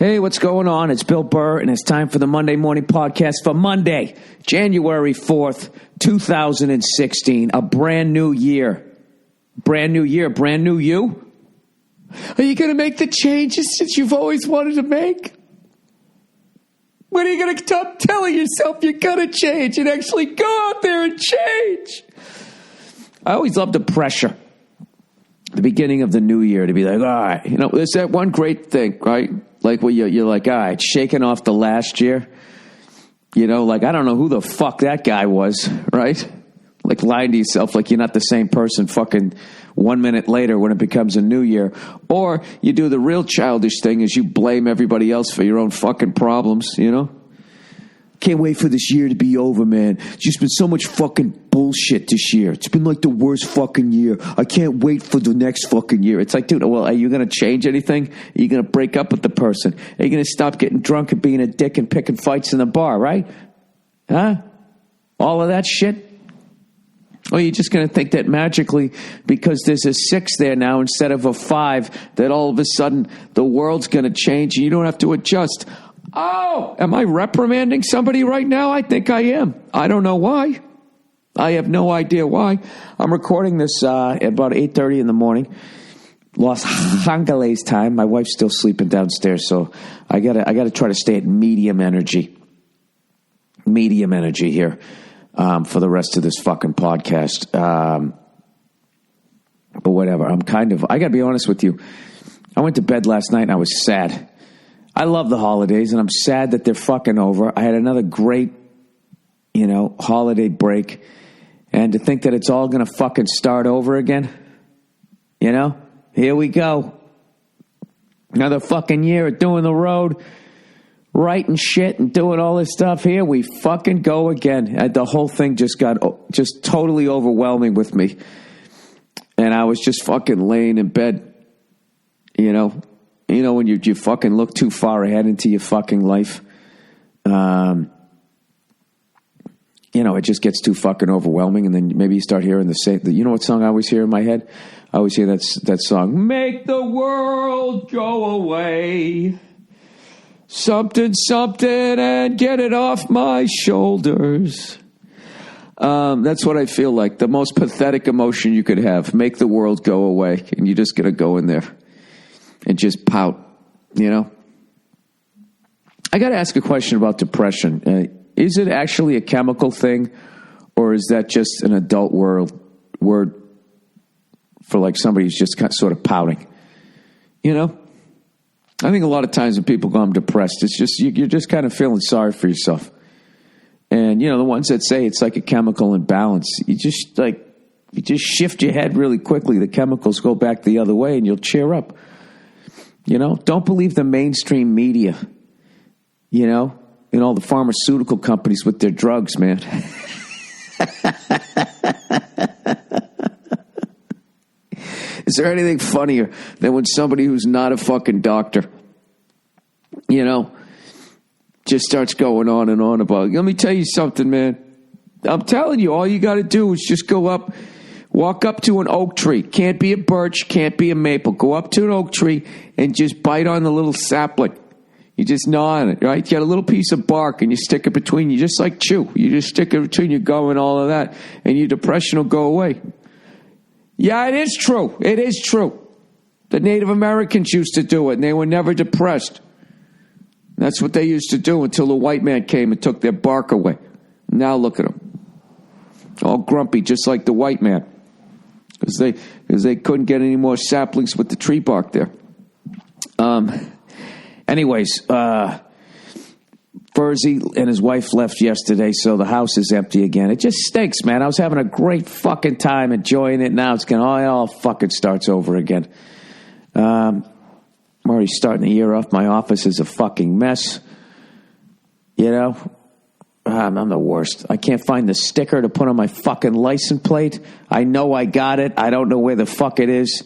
Hey, what's going on? It's Bill Burr, and it's time for the Monday Morning Podcast for Monday, January 4th, 2016. A brand new year. Brand new year, brand new you? Are you going to make the changes that you've always wanted to make? When are you going to stop telling yourself you're going to change and actually go out there and change? I always love the pressure. The beginning of the new year to be like, all right, you know, there's that one great thing, right? Like where you're like, all right, shaking off the last year. You know, like, I don't know who the fuck that guy was, right? Like lying to yourself like you're not the same person fucking 1 minute later when it becomes a new year. Or you do the real childish thing is you blame everybody else for your own fucking problems, you know? Can't wait for this year to be over, man. It's just been so much fucking bullshit this year. It's been like the worst fucking year. I can't wait for the next fucking year. It's like, dude, well, are you going to change anything? Are you going to break up with the person? Are you going to stop getting drunk and being a dick and picking fights in the bar, right? Huh? All of that shit? Or you're just going to think that magically, because there's a 6 there now instead of a 5, that all of a sudden the world's going to change and you don't have to adjust. Oh, am I reprimanding somebody right now? I think I am. I don't know why. I have no idea why. I'm recording this at about 8:30 in the morning. Los Angeles time. My wife's still sleeping downstairs, so I gotta try to stay at medium energy here for the rest of this fucking podcast. But whatever. I gotta be honest with you. I went to bed last night and I was sad. I love the holidays, and I'm sad that they're fucking over. I had another great, holiday break, and to think that it's all going to fucking start over again, here we go. Another fucking year of doing the road, writing shit and doing all this stuff. Here we fucking go again. And the whole thing just got totally overwhelming with me, and I was just fucking laying in bed, when you fucking look too far ahead into your fucking life, it just gets too fucking overwhelming, and then maybe you start hearing you know what song I always hear in my head? I always hear that song, "Make the world go away, something, and get it off my shoulders." That's what I feel like, the most pathetic emotion you could have, make the world go away, and you're just going to go in there and just pout, I got to ask a question about depression. Is it actually a chemical thing, or is that just an adult word for like somebody who's just sort of pouting? I think a lot of times when people go, I'm depressed, it's just, you're just kind of feeling sorry for yourself. And, the ones that say it's like a chemical imbalance, you just shift your head really quickly. The chemicals go back the other way and you'll cheer up. Don't believe the mainstream media, and all the pharmaceutical companies with their drugs, man. Is there anything funnier than when somebody who's not a fucking doctor, just starts going on and on about, let me tell you something, man. I'm telling you, all you got to do is just walk up to an oak tree. Can't be a birch, can't be a maple. Go up to an oak tree and just bite on the little sapling. You just gnaw on it, right? You got a little piece of bark and you stick it between you, just like chew. You just stick it between your gum and all of that, and your depression will go away. Yeah, it is true. It is true. The Native Americans used to do it, and they were never depressed. That's what they used to do until the white man came and took their bark away. Now look at them. All grumpy, just like the white man. Because they couldn't get any more saplings with the tree bark there. Anyways, Furzy and his wife left yesterday, so the house is empty again. It just stinks, man. I was having a great fucking time enjoying it. Now it all fucking starts over again. I'm already starting the year off. My office is a fucking mess. I'm the worst. I can't find the sticker to put on my fucking license plate. I know I got it. I don't know where the fuck it is.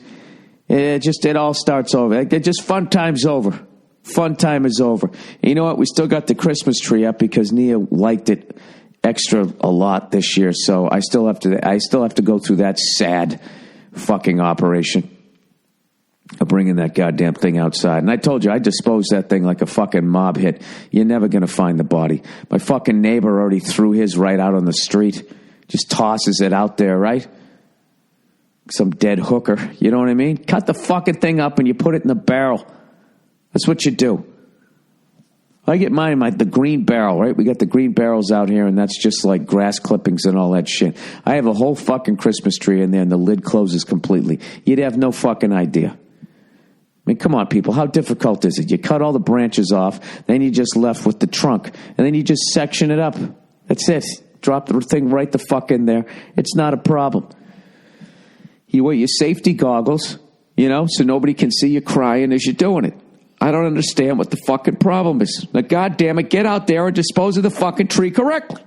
It all starts over. Just fun time's over. Fun time is over. And you know what? We still got the Christmas tree up because Nia liked it extra a lot this year. So I still have to go through that sad fucking operation. of bringing that goddamn thing outside. And I told you, I disposed that thing like a fucking mob hit. You're never going to find the body. My fucking neighbor already threw his right out on the street. Just tosses it out there, right? Some dead hooker. You know what I mean? Cut the fucking thing up and you put it in the barrel. That's what you do. I get mine in the green barrel, right? We got the green barrels out here, and that's just like grass clippings and all that shit. I have a whole fucking Christmas tree in there, and the lid closes completely. You'd have no fucking idea. I mean, come on, people. How difficult is it? You cut all the branches off, then you're just left with the trunk, and then you just section it up. That's it. Drop the thing right the fuck in there. It's not a problem. You wear your safety goggles, so nobody can see you crying as you're doing it. I don't understand what the fucking problem is. Now, goddamn it, get out there and dispose of the fucking tree correctly.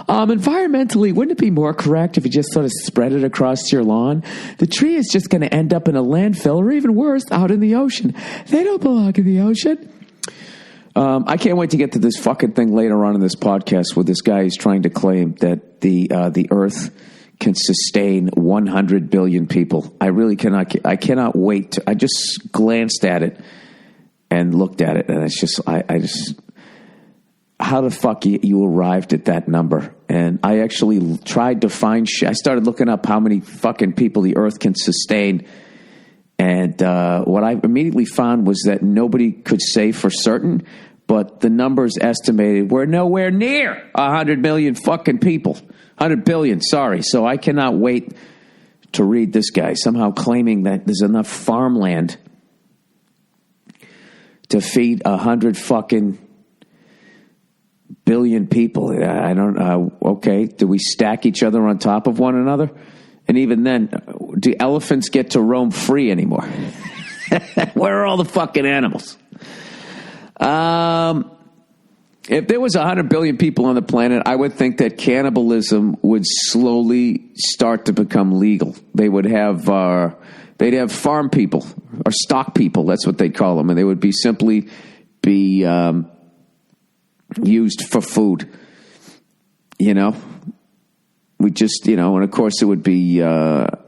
Environmentally, wouldn't it be more correct if you just sort of spread it across your lawn? The tree is just going to end up in a landfill, or even worse, out in the ocean. They don't belong in the ocean. I can't wait to get to this fucking thing later on in this podcast where this guy is trying to claim that the Earth can sustain 100 billion people. I really cannot. I cannot wait. I just glanced at it and looked at it, and it's just. I just. How the fuck you arrived at that number? And I actually tried to find shit. I started looking up how many fucking people the Earth can sustain, and what I immediately found was that nobody could say for certain, but the numbers estimated were nowhere near 100 million fucking people. 100 billion, sorry. So I cannot wait to read this guy somehow claiming that there's enough farmland to feed 100 fucking billion people. I don't okay, do we stack each other on top of one another? And even then, do elephants get to roam free anymore? Where are all the fucking animals? If there was 100 billion people on the planet, I would think that cannibalism would slowly start to become legal. They would have, they'd have farm people or stock people. That's what they call them. And they would simply be used for food. We just, and of course it would be, the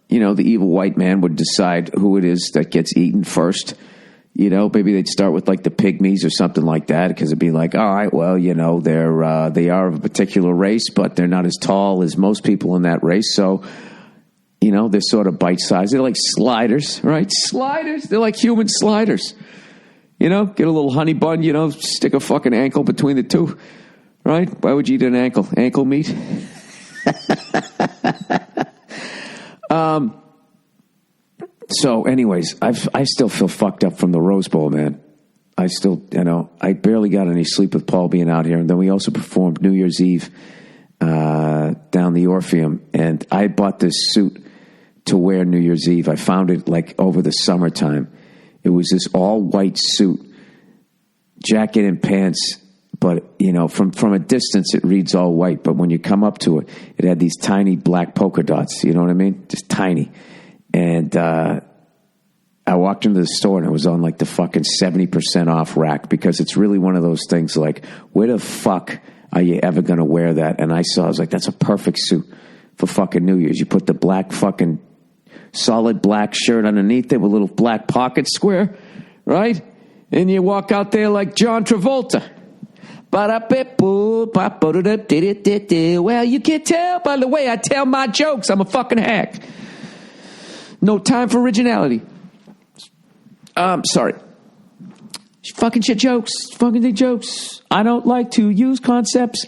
evil white man would decide who it is that gets eaten first. Maybe they'd start with like the pygmies or something like that, because it'd be like, all right, well, they are of a particular race, but they're not as tall as most people in that race. So, they're sort of bite sized. They're like sliders, right? Sliders. They're like human sliders. Get a little honey bun, stick a fucking ankle between the two, right? Why would you eat an ankle? Ankle meat? So anyways, I still feel fucked up from the Rose Bowl, man. I still, I barely got any sleep with Paul being out here. And then we also performed New Year's Eve down the Orpheum. And I bought this suit to wear New Year's Eve. I found it like over the summertime. It was this all white suit, jacket and pants. But, from a distance, it reads all white. But when you come up to it, it had these tiny black polka dots. You know what I mean? Just tiny. And I walked into the store and it was on like the fucking 70% off rack, because it's really one of those things like, where the fuck are you ever going to wear that? And I was like, that's a perfect suit for fucking New Year's. You put the black fucking solid black shirt underneath it with a little black pocket square, right? And you walk out there like John Travolta. Well, you can't tell by the way I tell my jokes. I'm a fucking hack. No time for originality. Sorry. Fucking shit jokes. Fucking jokes. I don't like to use concepts.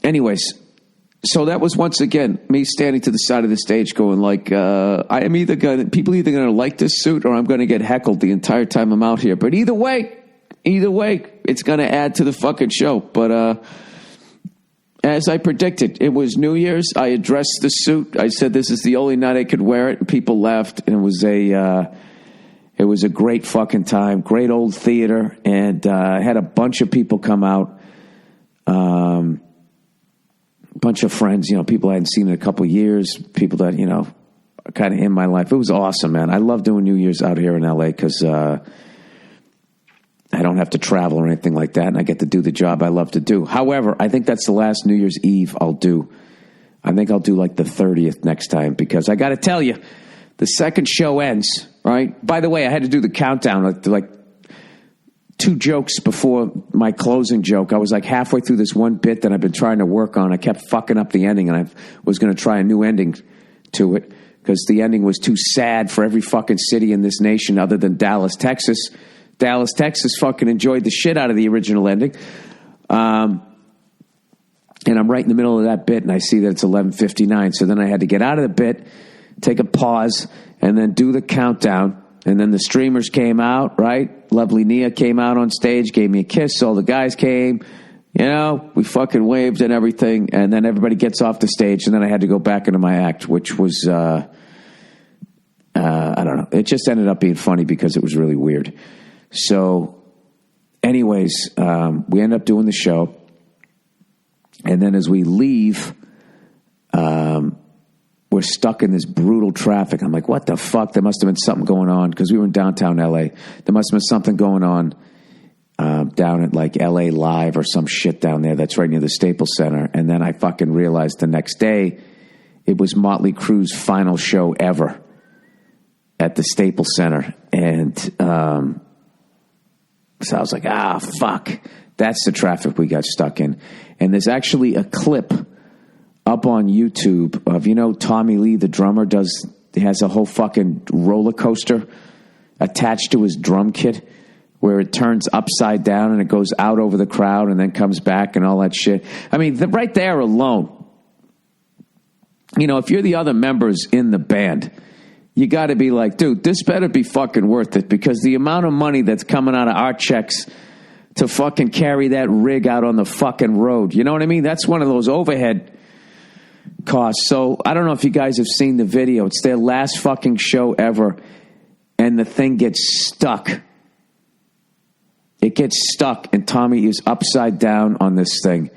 Anyways, so that was once again me standing to the side of the stage going like, people either going to like this suit or I'm going to get heckled the entire time I'm out here. But either way, it's going to add to the fucking show. But, as I predicted, it was New Year's. I addressed the suit. I said this is the only night I could wear it, and people laughed. And it was a great fucking time, great old theater, and I had a bunch of people come out, a bunch of friends, people I hadn't seen in a couple of years, people that are kind of in my life. It was awesome, man. I love doing New Year's out here in LA because I don't have to travel or anything like that, and I get to do the job I love to do. However, I think that's the last New Year's Eve I'll do. I think I'll do like the 30th next time, because I got to tell you, the second show ends, right? By the way, I had to do the countdown, like 2 jokes before my closing joke. I was like halfway through this one bit that I've been trying to work on. I kept fucking up the ending, and I was going to try a new ending to it, because the ending was too sad for every fucking city in this nation other than Dallas, Texas. Dallas, Texas fucking enjoyed the shit out of the original ending. And I'm right in the middle of that bit, and I see that it's 11:59. So then I had to get out of the bit, take a pause, and then do the countdown. And then the streamers came out, right? Lovely Nia came out on stage, gave me a kiss. All the guys came, we fucking waved and everything. And then everybody gets off the stage, and then I had to go back into my act, which was, I don't know. It just ended up being funny because it was really weird. So anyways, we end up doing the show. And then as we leave, we're stuck in this brutal traffic. I'm like, what the fuck? There must have been something going on, because we were in downtown LA. There must have been something going on down at like LA Live or some shit down there that's right near the Staples Center. And then I fucking realized the next day it was Mötley Crüe's final show ever at the Staples Center. And so I was like, fuck. That's the traffic we got stuck in. And there's actually a clip up on YouTube of, Tommy Lee, the drummer, has a whole fucking roller coaster attached to his drum kit where it turns upside down and it goes out over the crowd and then comes back and all that shit. I mean, right there alone, if you're the other members in the band, you got to be like, dude, this better be fucking worth it, because the amount of money that's coming out of our checks to fucking carry that rig out on the fucking road. You know what I mean? That's one of those overhead costs. So I don't know if you guys have seen the video. It's their last fucking show ever, and the thing gets stuck. It gets stuck, and Tommy is upside down on this thing.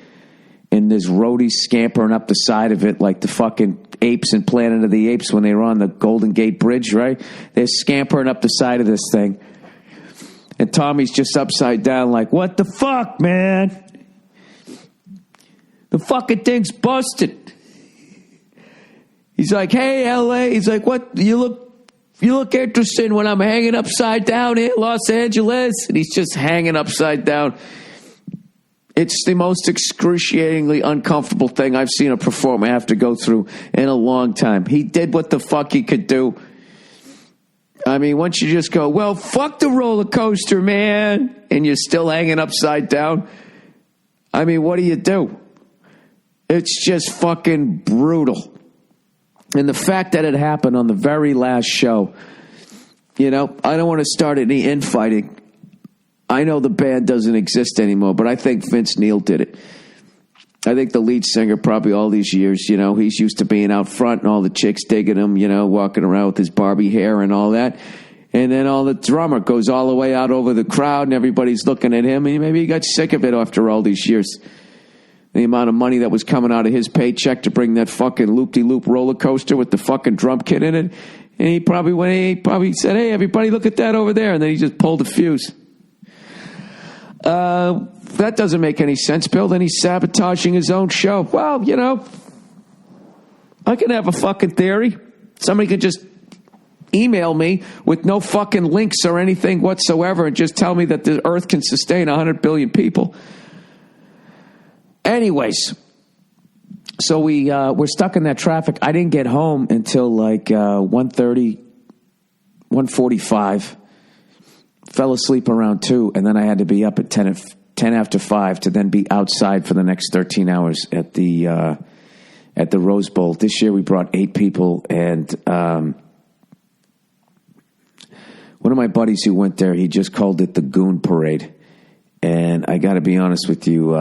And there's roadies scampering up the side of it like the fucking apes in Planet of the Apes when they were on the Golden Gate Bridge, right? They're scampering up the side of this thing. And Tommy's just upside down like, what the fuck, man? The fucking thing's busted. He's like, hey, L.A. He's like, what? You look interesting when I'm hanging upside down here in Los Angeles. And he's just hanging upside down. It's the most excruciatingly uncomfortable thing I've seen a performer have to go through in a long time. He did what the fuck he could do. I mean, once you just go, well, fuck the roller coaster, man, and you're still hanging upside down, I mean, what do? It's just fucking brutal. And the fact that it happened on the very last show, I don't want to start any infighting. I know the band doesn't exist anymore, but I think Vince Neil did it. I think the lead singer, probably all these years, he's used to being out front and all the chicks digging him, walking around with his Barbie hair and all that. And then all the drummer goes all the way out over the crowd and everybody's looking at him. And maybe he got sick of it after all these years. The amount of money that was coming out of his paycheck to bring that fucking loop-de-loop roller coaster with the fucking drum kit in it. And he probably said, hey, everybody, look at that over there. And then he just pulled the fuse. That doesn't make any sense, Bill. Then he's sabotaging his own show. Well, I can have a fucking theory. Somebody could just email me with no fucking links or anything whatsoever and just tell me that the earth can sustain 100 billion people. Anyways, so we're stuck in that traffic. I didn't get home until like 1:30, 1:45. Fell asleep around 2, and then I had to be up at 10 after 5 to then be outside for the next 13 hours at the Rose Bowl. This year we brought 8 people, and one of my buddies who went there, he just called it the Goon Parade. And I got to be honest with you,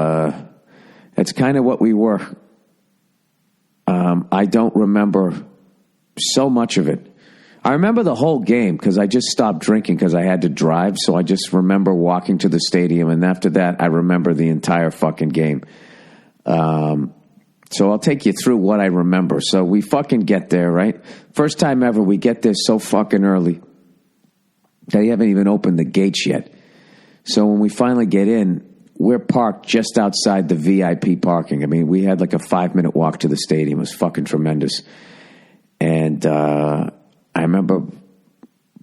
that's kind of what we were. I don't remember so much of it. I remember the whole game because I just stopped drinking because I had to drive. So I just remember walking to the stadium. And after that, I remember the entire fucking game. So I'll take you through what I remember. So we fucking get there, right? First time ever, we get there so fucking early. They haven't even opened the gates yet. So when we finally get in, we're parked just outside the VIP parking. I mean, we had like a 5-minute walk to the stadium. It was fucking tremendous. And I remember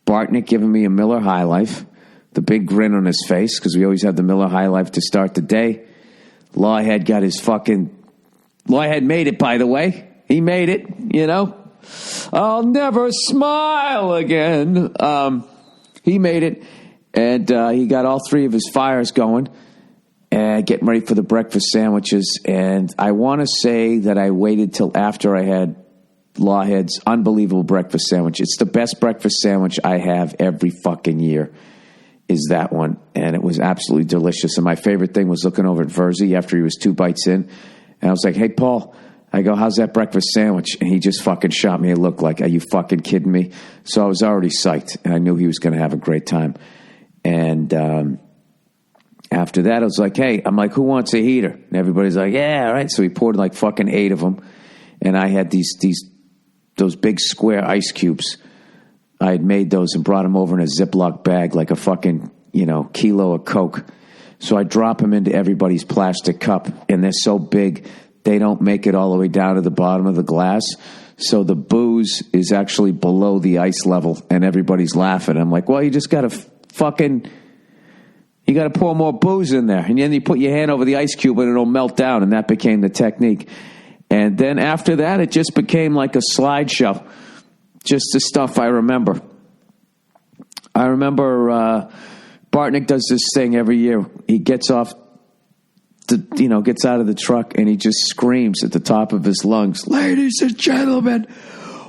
Bartnick giving me a Miller High Life, the big grin on his face, because we always have the Miller High Life to start the day. Lawhead got his fucking... Lawhead made it, by the way. He made it, you know. I'll never smile again. He made it, and he got all 3 of his fires going and getting ready for the breakfast sandwiches. And I want to say that I waited till after I had Lawhead's unbelievable breakfast sandwich. It's the best breakfast sandwich I have every fucking year, is that one. And it was absolutely delicious. And my favorite thing was looking over at Verzi after he was 2 bites in. And I was like, hey, Paul, I go, how's that breakfast sandwich? And he just fucking shot me a look like, are you fucking kidding me? So I was already psyched, and I knew he was going to have a great time. And after that, I was like, hey, I'm like, who wants a heater? And everybody's like, yeah, all right. So he poured like fucking 8 of them. And I had those big square ice cubes. I had made those and brought them over in a Ziploc bag like a fucking, kilo of Coke. So I drop them into everybody's plastic cup, and they're so big, they don't make it all the way down to the bottom of the glass. So the booze is actually below the ice level, and everybody's laughing. I'm like, well, you just got to you got to pour more booze in there. And then you put your hand over the ice cube, and it'll melt down, and that became the technique. And then after that, it just became like a slideshow, just the stuff I remember. I remember Bartnick does this thing every year. He gets off, gets out of the truck, and he just screams at the top of his lungs, ladies and gentlemen,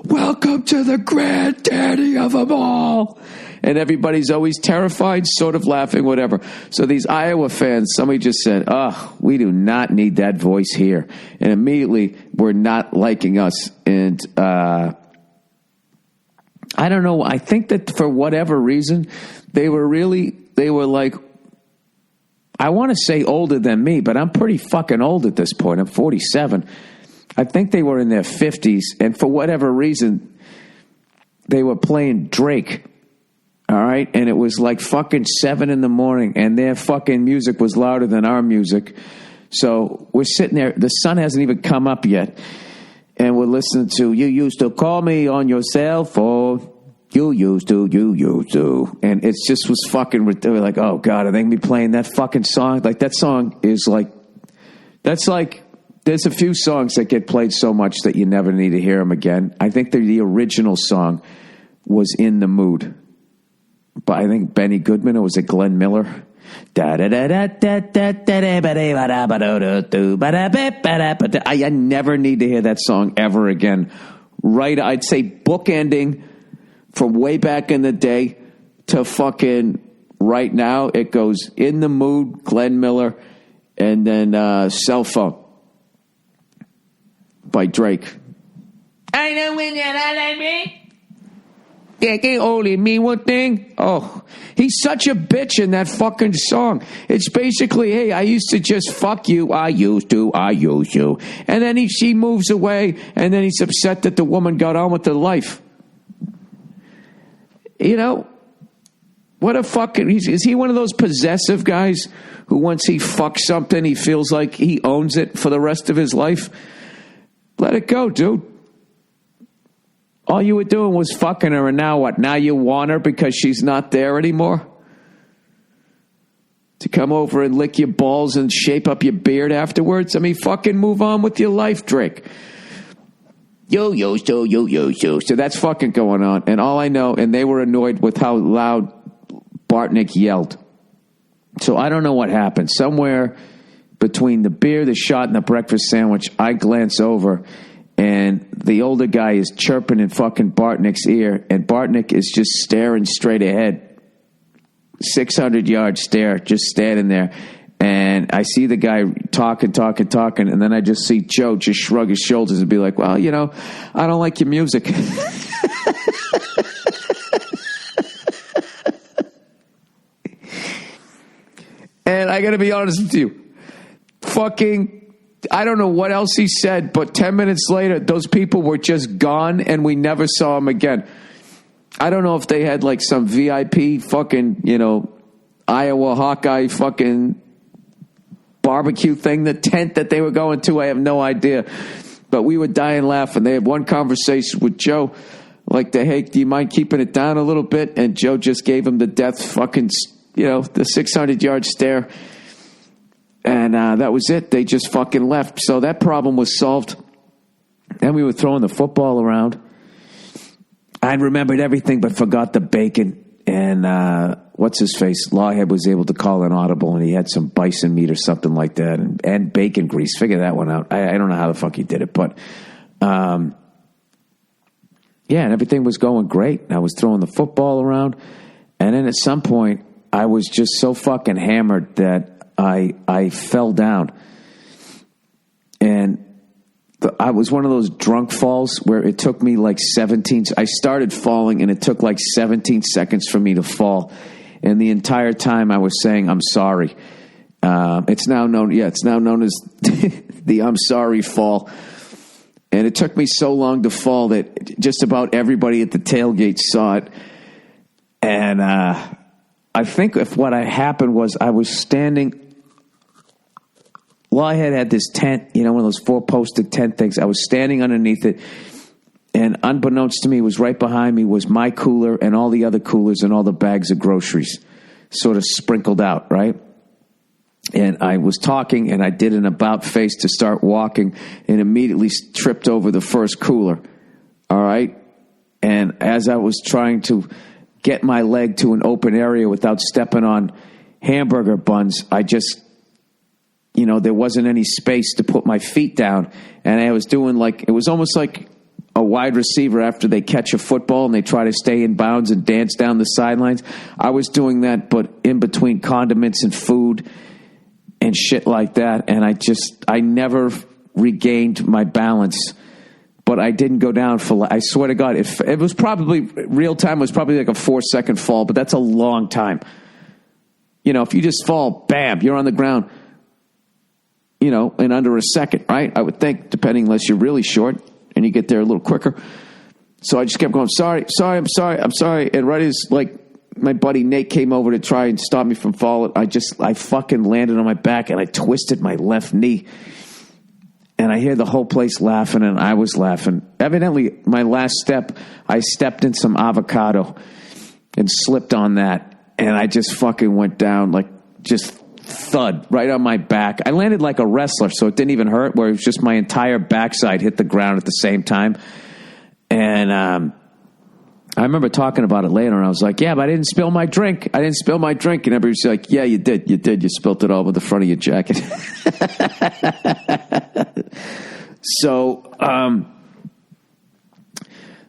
welcome to the granddaddy of them all. And everybody's always terrified, sort of laughing, whatever. So these Iowa fans, somebody just said, we do not need that voice here. And immediately were not liking us. And I don't know. I think that for whatever reason, they were like, I want to say older than me, but I'm pretty fucking old at this point. I'm 47. I think they were in their 50s. And for whatever reason, they were playing Drake. All right. And it was like fucking 7 a.m. and their fucking music was louder than our music. So we're sitting there. The sun hasn't even come up yet. And we're listening to, you used to call me on your cell phone. You used to. And it just was fucking, they were like, oh God, are they going to be playing that fucking song? Like that song is like, that's like, there's a few songs that get played so much that you never need to hear them again. I think the original song was In the Mood. But I think Benny Goodman, or was it Glenn Miller? I never need to hear that song ever again. Right, I'd say bookending from way back in the day to fucking right now. It goes In the Mood, Glenn Miller, and then Cell Phone by Drake. I know when you're not like me. There can only mean one thing. Oh, he's such a bitch in that fucking song. It's basically, hey, I used to just fuck you. I used to. And then she moves away, and then he's upset that the woman got on with her life. What a fucking... Is he one of those possessive guys who once he fucks something, he feels like he owns it for the rest of his life? Let it go, dude. All you were doing was fucking her, and now what? Now you want her because she's not there anymore? To come over and lick your balls and shape up your beard afterwards? I mean, fucking move on with your life, Drake. You used to. So that's fucking going on. And all I know, and they were annoyed with how loud Bartnick yelled. So I don't know what happened. Somewhere between the beer, the shot, and the breakfast sandwich, I glance over, and the older guy is chirping in fucking Bartnick's ear, and Bartnick is just staring straight ahead. 600-yard stare, just standing there. And I see the guy talking, and then I just see Joe just shrug his shoulders and be like, well, I don't like your music. And I got to be honest with you. I don't know what else he said, but 10 minutes later, those people were just gone, and we never saw them again. I don't know if they had like some VIP fucking, Iowa Hawkeye fucking barbecue thing, the tent that they were going to. I have no idea. But we were dying laughing. They had one conversation with Joe, like, hey, do you mind keeping it down a little bit? And Joe just gave him the death fucking, the 600-yard stare. And that was it. They just fucking left. So that problem was solved. Then we were throwing the football around. I remembered everything but forgot the bacon. And what's his face? Lawhead was able to call an audible, and he had some bison meat or something like that, and bacon grease. Figure that one out. I don't know how the fuck he did it, but and everything was going great. I was throwing the football around, and then at some point, I was just so fucking hammered that I fell down, and I was one of those drunk falls where it took me like 17. I started falling and it took like 17 seconds for me to fall. And the entire time I was saying, I'm sorry. It's now known as the I'm sorry fall. And it took me so long to fall that just about everybody at the tailgate saw it. And I think if what happened was I was standing. Lawhead had this tent, one of those 4-posted tent things. I was standing underneath it, and unbeknownst to me, was right behind me was my cooler and all the other coolers and all the bags of groceries sort of sprinkled out, right? And I was talking, and I did an about face to start walking, and immediately tripped over the first cooler, all right? And as I was trying to get my leg to an open area without stepping on hamburger buns, I just... there wasn't any space to put my feet down. And I was doing it was almost like a wide receiver after they catch a football and they try to stay in bounds and dance down the sidelines. I was doing that, but in between condiments and food and shit like that. And I never regained my balance, but I didn't go down I swear to God, it was probably, real time was probably like a 4-second fall, but that's a long time. If you just fall, bam, you're on the ground. In under a second, right? I would think, depending, unless you're really short and you get there a little quicker. So I just kept going, I'm sorry. And right as, my buddy Nate came over to try and stop me from falling, I fucking landed on my back and I twisted my left knee. And I hear the whole place laughing, and I was laughing. Evidently, my last step, I stepped in some avocado and slipped on that. And I just fucking went down, just thud right on my back. I landed like a wrestler, so it didn't even hurt, where it was just my entire backside hit the ground at the same time. And I remember talking about it later, and I was like, yeah, but I didn't spill my drink. And everybody's like, yeah, you did. You spilled it all over the front of your jacket. So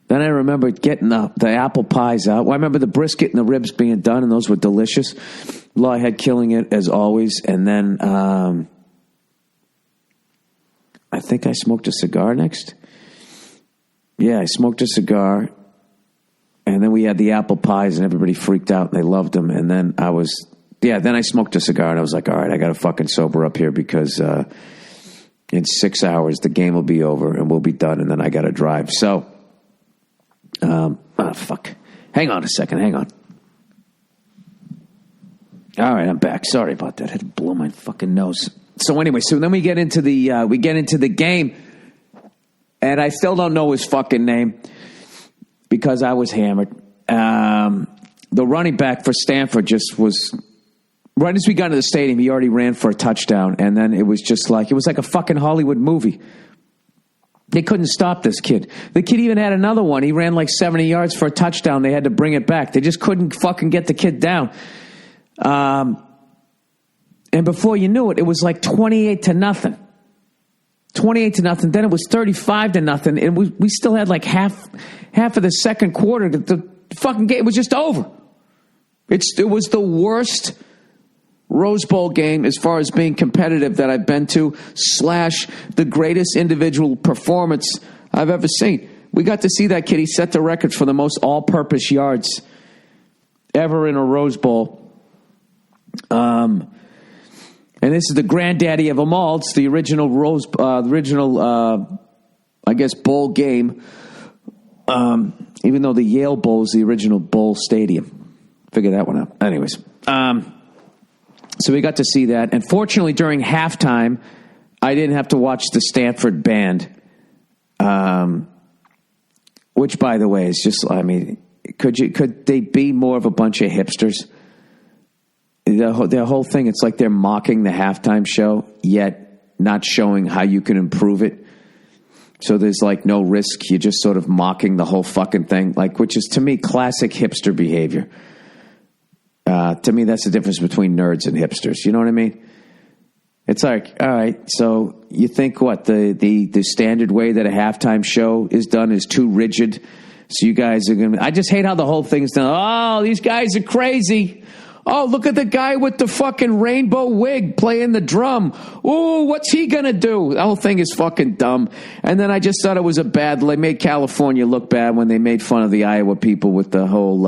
then I remember getting the apple pies out. Well, I remember the brisket and the ribs being done, and those were delicious. Lawhead killing it, as always. And then I think I smoked a cigar next. Yeah, I smoked a cigar. And then we had the apple pies, and everybody freaked out, and they loved them. And then then I smoked a cigar, and I was like, all right, I got to fucking sober up here, because in 6 hours, the game will be over, and we'll be done, and then I got to drive. So... fuck. Hang on a second. Hang on. All right, I'm back. Sorry about that. I had to blow my fucking nose. So anyway, then we get into the game, and I still don't know his fucking name because I was hammered. The running back for Stanford just was, right as we got into the stadium, he already ran for a touchdown, and then it was like a fucking Hollywood movie. They couldn't stop this kid. The kid even had another one. He ran like 70 yards for a touchdown. They had to bring it back. They just couldn't fucking get the kid down. And before you knew it, it was like 28-0. 28-0. Then it was 35-0. And we still had like half of the second quarter. The fucking game was just over. It was the worst Rose Bowl game as far as being competitive that I've been to, / the greatest individual performance I've ever seen. We got to see that kid. He set the record for the most all-purpose yards ever in a Rose Bowl. And this is the granddaddy of them all. It's the original bowl game. Even though the Yale Bowl is the original bowl stadium. Figure that one out. Anyways, So we got to see that. And fortunately, during halftime, I didn't have to watch the Stanford Band, which, by the way, is just, I mean, could they be more of a bunch of hipsters? Their whole thing, it's like they're mocking the halftime show, yet not showing how you can improve it. So there's like no risk. You're just sort of mocking the whole fucking thing, like, which is to me classic hipster behavior. To me, that's the difference between nerds and hipsters. You know what I mean? It's like, all right, so you think what the standard way that a halftime show is done is too rigid. So you guys are going to, I just hate how the whole thing's done. Oh, these guys are crazy. Oh, look at the guy with the fucking rainbow wig playing the drum. Ooh, what's he going to do? The whole thing is fucking dumb. And then I just thought it was they made California look bad when they made fun of the Iowa people with the whole,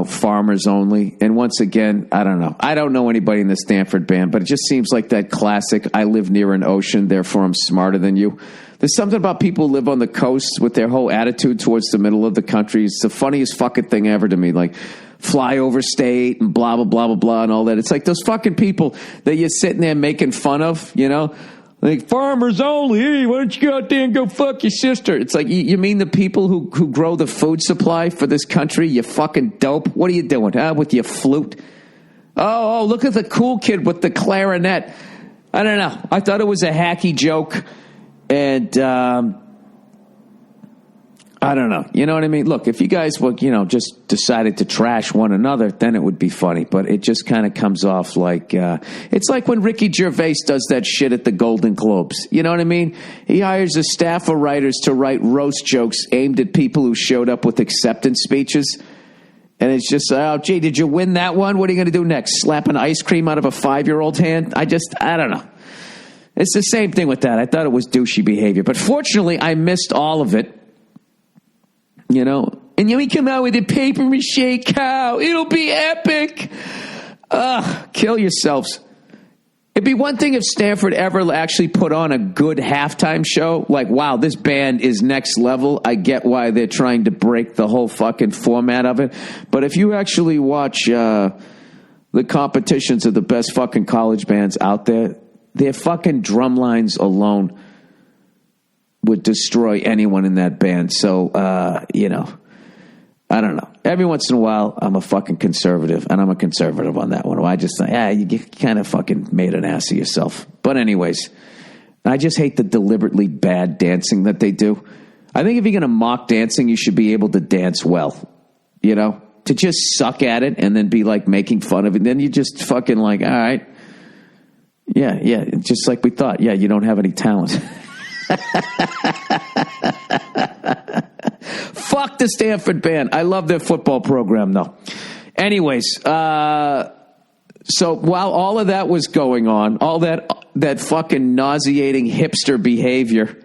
farmers only. And once again, I don't know. I don't know anybody in the Stanford Band, but it just seems like that classic, I live near an ocean, therefore I'm smarter than you. There's something about people who live on the coast with their whole attitude towards the middle of the country. It's the funniest fucking thing ever to me. Like, fly over state and blah, blah, blah, blah, blah, and all that. It's like those fucking people that you're sitting there making fun of, like farmers only. Hey, why don't you go out there and go fuck your sister? It's like, you mean the people who grow the food supply for this country? You fucking dope. What are you doing? With your flute? Oh, look at the cool kid with the clarinet. I don't know. I thought it was a hacky joke. And, I don't know. You know what I mean? Look, if you guys were, just decided to trash one another, then it would be funny. But it just kind of comes off like, it's like when Ricky Gervais does that shit at the Golden Globes. You know what I mean? He hires a staff of writers to write roast jokes aimed at people who showed up with acceptance speeches. And it's just, oh, gee, did you win that one? What are you going to do next? Slap an ice cream out of a 5-year-old's hand? I don't know. It's the same thing with that. I thought it was douchey behavior. But fortunately, I missed all of it. And then we come out with a paper mache cow. It'll be epic. Kill yourselves. It'd be one thing if Stanford ever actually put on a good halftime show. Like, wow, this band is next level. I get why they're trying to break the whole fucking format of it. But if you actually watch the competitions of the best fucking college bands out there, their fucking drum lines alone would destroy anyone in that band. So, I don't know. Every once in a while, I'm a fucking conservative, and I'm a conservative on that one. I just think, you kind of fucking made an ass of yourself. But anyways, I just hate the deliberately bad dancing that they do. I think if you're going to mock dancing, you should be able to dance well, to just suck at it and then be like making fun of it. And then you just fucking like, all right. Yeah. Just like we thought. Yeah, you don't have any talent. Fuck the Stanford Band. I love their football program, though. Anyways, so while all of that was going on, all that fucking nauseating hipster behavior,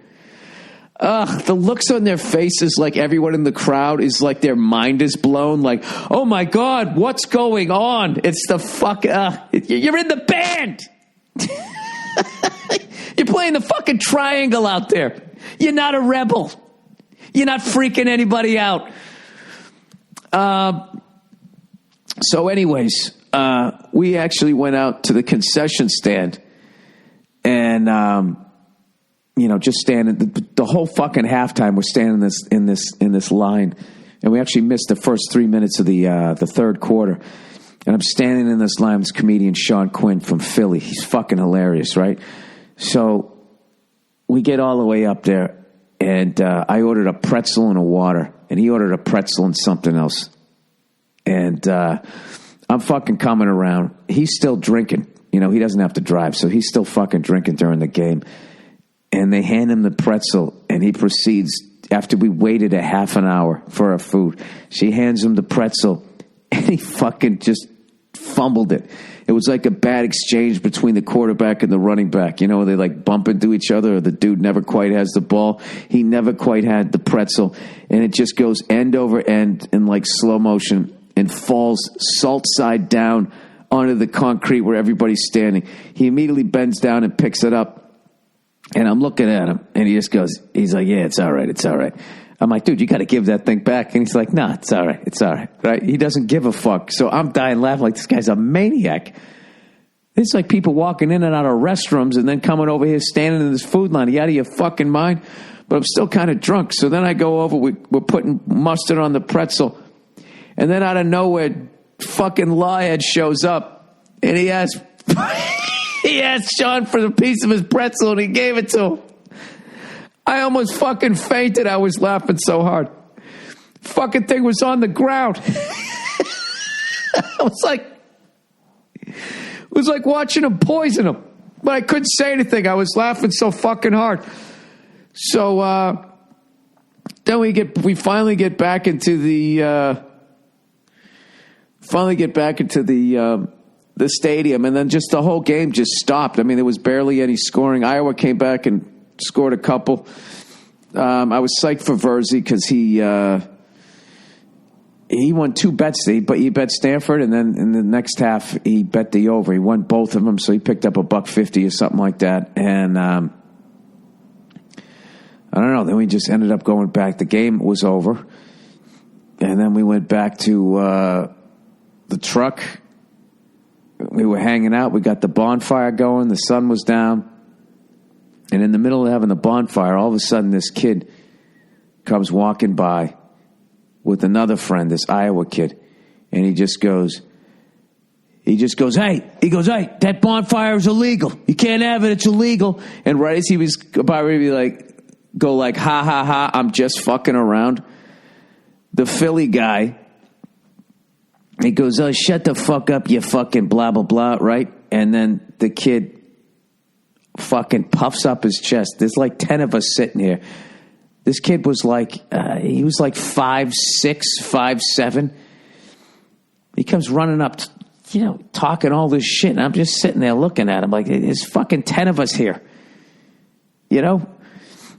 the looks on their faces, like everyone in the crowd is like their mind is blown. Like, oh my God, what's going on? It's the fuck. You're in the band. You're playing the fucking triangle out there. You're not a rebel. You're not freaking anybody out. So anyways, we actually went out to the concession stand and, just standing the whole fucking halftime. We're standing in this line, and we actually missed the first 3 minutes of the third quarter. And I'm standing in this line with this comedian Sean Quinn from Philly. He's fucking hilarious, right? So we get all the way up there, and I ordered a pretzel and a water, and he ordered a pretzel and something else. And I'm fucking coming around. He's still drinking. He doesn't have to drive, so he's still fucking drinking during the game. And they hand him the pretzel, and he proceeds, after we waited a half an hour for our food, she hands him the pretzel, and he fucking just fumbled it. It was like a bad exchange between the quarterback and the running back. They like bump into each other, or the dude never quite has the ball. He never quite had the pretzel, and it just goes end over end in like slow motion and falls salt side down onto the concrete where everybody's standing. He immediately bends down and picks it up, and I'm looking at him, and he just goes, he's like, yeah, it's all right. I'm like, dude, you got to give that thing back. And he's like, nah, it's all right. It's all right. Right? He doesn't give a fuck. So I'm dying laughing like this guy's a maniac. It's like people walking in and out of restrooms and then coming over here standing in this food line. Are you out of your fucking mind? But I'm still kind of drunk. So then I go over, we're putting mustard on the pretzel. And then out of nowhere, fucking Lawhead shows up. And he asked Sean for a piece of his pretzel and he gave it to him. I almost fucking fainted. I was laughing so hard. Fucking thing was on the ground. It was like watching him poison him. But I couldn't say anything. I was laughing so fucking hard. So then we finally get back into the stadium, and then just the whole game just stopped. I mean, there was barely any scoring. Iowa came back and scored a couple. I was psyched for Verzi because he won 2 bets. He bet Stanford, and then in the next half he bet the over. He won both of them, so he picked up $1.50 or something like that. And I don't know. Then we just ended up going back. The game was over, and then we went back to the truck. We were hanging out. We got the bonfire going. The sun was down. And in the middle of having the bonfire, all of a sudden this kid comes walking by with another friend, this Iowa kid. And he just goes, hey, that bonfire is illegal. You can't have it. It's illegal. And right as he was about ready to go like, ha, ha, ha, I'm just fucking around, the Philly guy, he goes, oh, shut the fuck up, you fucking blah, blah, blah, right? And then the kid fucking puffs up his chest. There's like 10 of us sitting here. This kid was like, he was like 5'6", 5'7". He comes running up, talking all this shit. And I'm just sitting there looking at him like, there's fucking 10 of us here.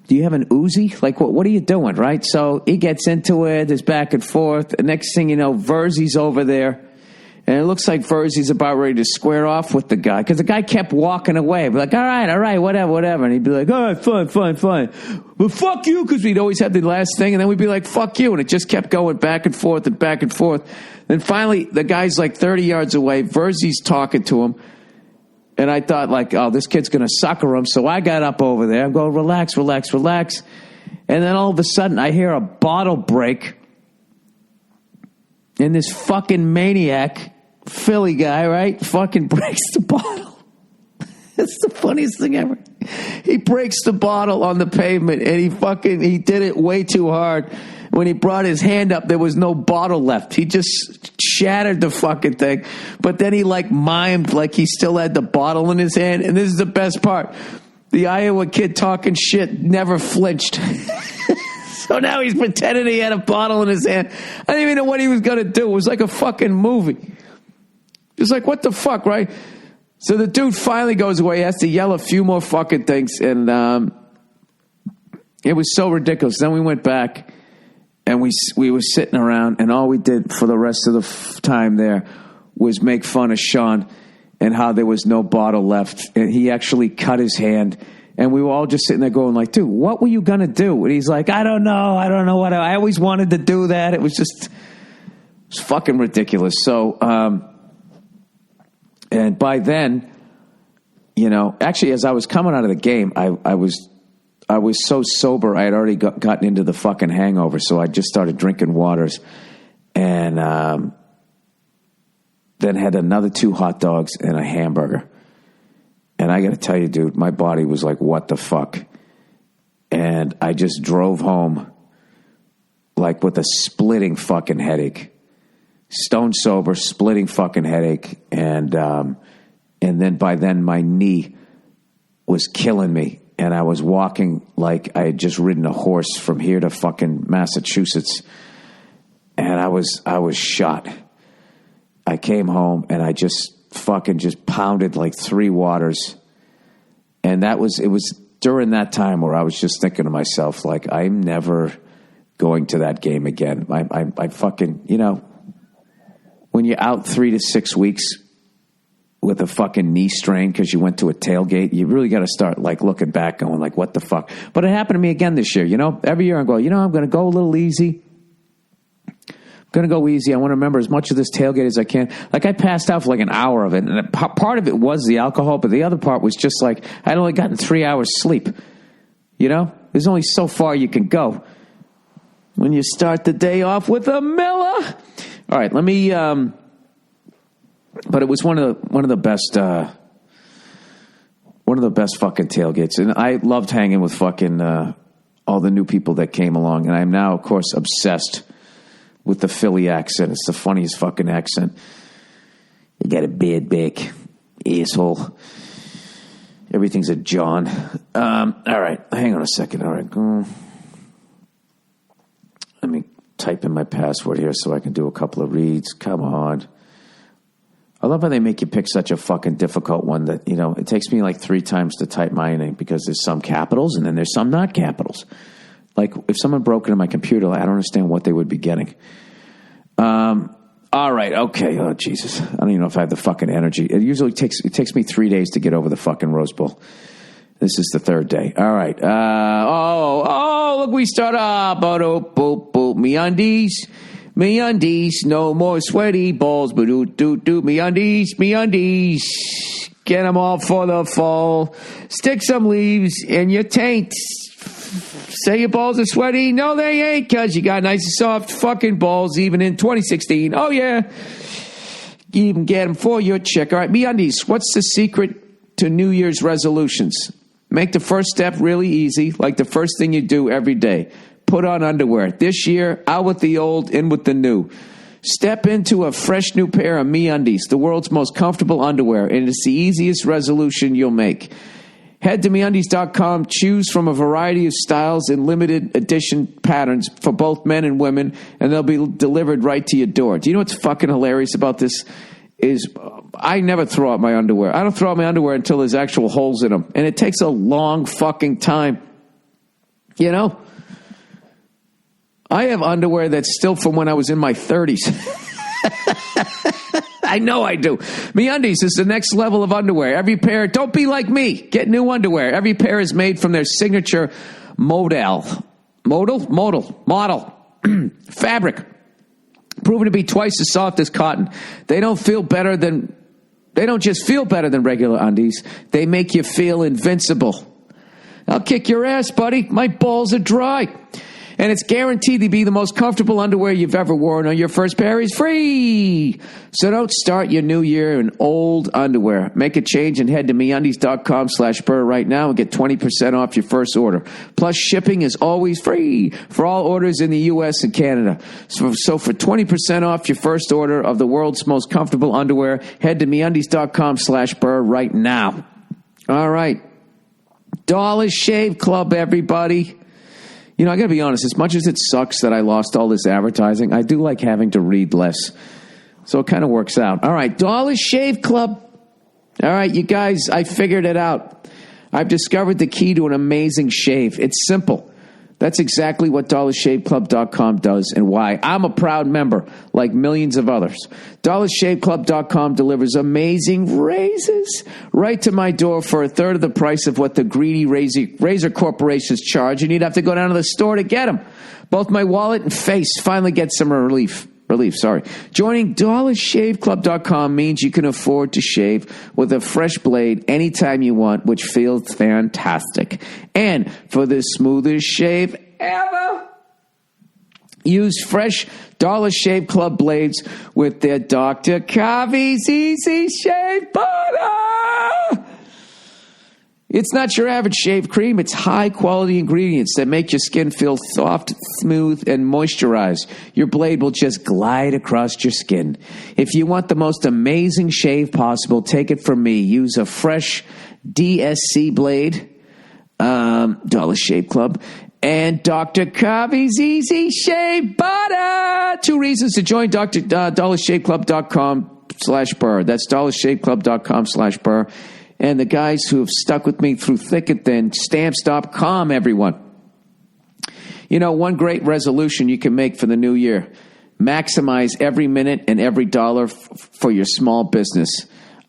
Do you have an Uzi? Like, what are you doing, right? So he gets into it. There's back and forth. The next thing you know, Verzi's over there. And it looks like Verzi's about ready to square off with the guy. Because the guy kept walking away. Be like, all right, whatever. And he'd be like, all right, fine. Well, fuck you, because we'd always have the last thing. And then we'd be like, fuck you. And it just kept going back and forth and back and forth. Then finally, the guy's like 30 yards away. Verzi's talking to him. And I thought, like, oh, this kid's going to sucker him. So I got up over there. I'm going, relax. And then all of a sudden, I hear a bottle break. And this fucking maniac, Philly guy, right, fucking breaks the bottle. It's the funniest thing ever. He breaks the bottle on the pavement, and he did it way too hard. When he brought his hand up, there was no bottle left. He just shattered the fucking thing. But then he mimed like he still had the bottle in his hand. And this is the best part. The Iowa kid talking shit never flinched. So now he's pretending he had a bottle in his hand. I didn't even know what he was going to do. It was like a fucking movie. It was like, what the fuck, right? So the dude finally goes away. He has to yell a few more fucking things. And it was so ridiculous. Then we went back. And we were sitting around, and all we did for the rest of the time there was make fun of Sean and how there was no bottle left. And he actually cut his hand. And we were all just sitting there going like, dude, what were you going to do? And he's like, I don't know what I always wanted to do that. It was fucking ridiculous. So, and by then, actually as I was coming out of the game, I was so sober, I had already gotten into the fucking hangover, so I just started drinking waters. And then had another 2 hot dogs and a hamburger. And I got to tell you, dude, my body was like, what the fuck? And I just drove home like with a splitting fucking headache. Stone sober, splitting fucking headache. And then by then my knee was killing me. And I was walking like I had just ridden a horse from here to fucking Massachusetts. And I was shot. I came home and I just pounded like 3 waters. And it was during that time where I was just thinking to myself, like, I'm never going to that game again. I fucking, when you're out 3 to 6 weeks with a fucking knee strain because you went to a tailgate, you really got to start like looking back going like, what the fuck? But it happened to me again this year, you know? Every year I go, I'm going to go a little easy. I'm going to go easy. I want to remember as much of this tailgate as I can. Like I passed out for like an hour of it, and part of it was the alcohol, but the other part was just like I'd only gotten 3 hours sleep. You know? There's only so far you can go when you start the day off with a Miller. All right, let me... But it was one of the best fucking tailgates, and I loved hanging with fucking all the new people that came along, and I'm now, of course, obsessed with the Philly accent. It's the funniest fucking accent. You got a bad back, asshole. Everything's a John. All right, hang on a second. All right, let me type in my password here so I can do a couple of reads. Come on. I love how they make you pick such a fucking difficult one that, it takes me like 3 times to type my name because there's some capitals and then there's some not capitals. Like if someone broke into my computer, I don't understand what they would be getting. All right. Okay. Oh, Jesus. I don't even know if I have the fucking energy. It usually takes me 3 days to get over the fucking Rose Bowl. This is the 3rd day. All right. Look, we start up. Me undies, no more sweaty balls, me undies, get them all for the fall, stick some leaves in your taint, say your balls are sweaty, no they ain't, cause you got nice and soft fucking balls even in 2016, oh yeah, you even get them for your chick. All right, me undies, what's the secret to New Year's resolutions? Make the first step really easy, like the first thing you do every day. Put on underwear. This year, out with the old, in with the new. Step into a fresh new pair of MeUndies, the world's most comfortable underwear, and it's the easiest resolution you'll make. Head to MeUndies.com, choose from a variety of styles and limited edition patterns for both men and women, and they'll be delivered right to your door. Do you know what's fucking hilarious about this? Is I never throw out my underwear. I don't throw out my underwear until there's actual holes in them, and it takes a long fucking time. I have underwear that's still from when I was in my 30s. I know I do. MeUndies is the next level of underwear. Every pair, don't be like me. Get new underwear. Every pair is made from their signature modal fabric, proven to be twice as soft as cotton. They don't just feel better than regular undies. They make you feel invincible. I'll kick your ass, buddy. My balls are dry. And it's guaranteed to be the most comfortable underwear you've ever worn, or your first pair is free. So don't start your new year in old underwear. Make a change and head to MeUndies.com/Burr right now and get 20% off your first order. Plus, shipping is always free for all orders in the U.S. and Canada. So for 20% off your first order of the world's most comfortable underwear, head to MeUndies.com/Burr right now. All right. Dollar Shave Club, everybody. I got to be honest, as much as it sucks that I lost all this advertising, I do like having to read less. So it kind of works out. All right, Dollar Shave Club. All right, you guys, I figured it out. I've discovered the key to an amazing shave. It's simple. That's exactly what DollarShaveClub.com does and why I'm a proud member, like millions of others. DollarShaveClub.com delivers amazing razors right to my door for a third of the price of what the greedy razor corporations charge, and you'd have to go down to the store to get them. Both my wallet and face finally get some relief. Joining DollarShaveClub.com means you can afford to shave with a fresh blade anytime you want, which feels fantastic. And for the smoothest shave ever, use fresh Dollar Shave Club blades with their Dr. Kavi's Easy Shave Butter. It's not your average shave cream. It's high-quality ingredients that make your skin feel soft, smooth, and moisturized. Your blade will just glide across your skin. If you want the most amazing shave possible, take it from me. Use a fresh DSC blade, Dollar Shave Club, and Dr. Kavi's Easy Shave Butter. 2 reasons to join DollarShaveClub.com/Burr. That's DollarShaveClub.com/Burr. And the guys who have stuck with me through thick and thin, Stamps.com, everyone. One great resolution you can make for the new year. Maximize every minute and every dollar for your small business.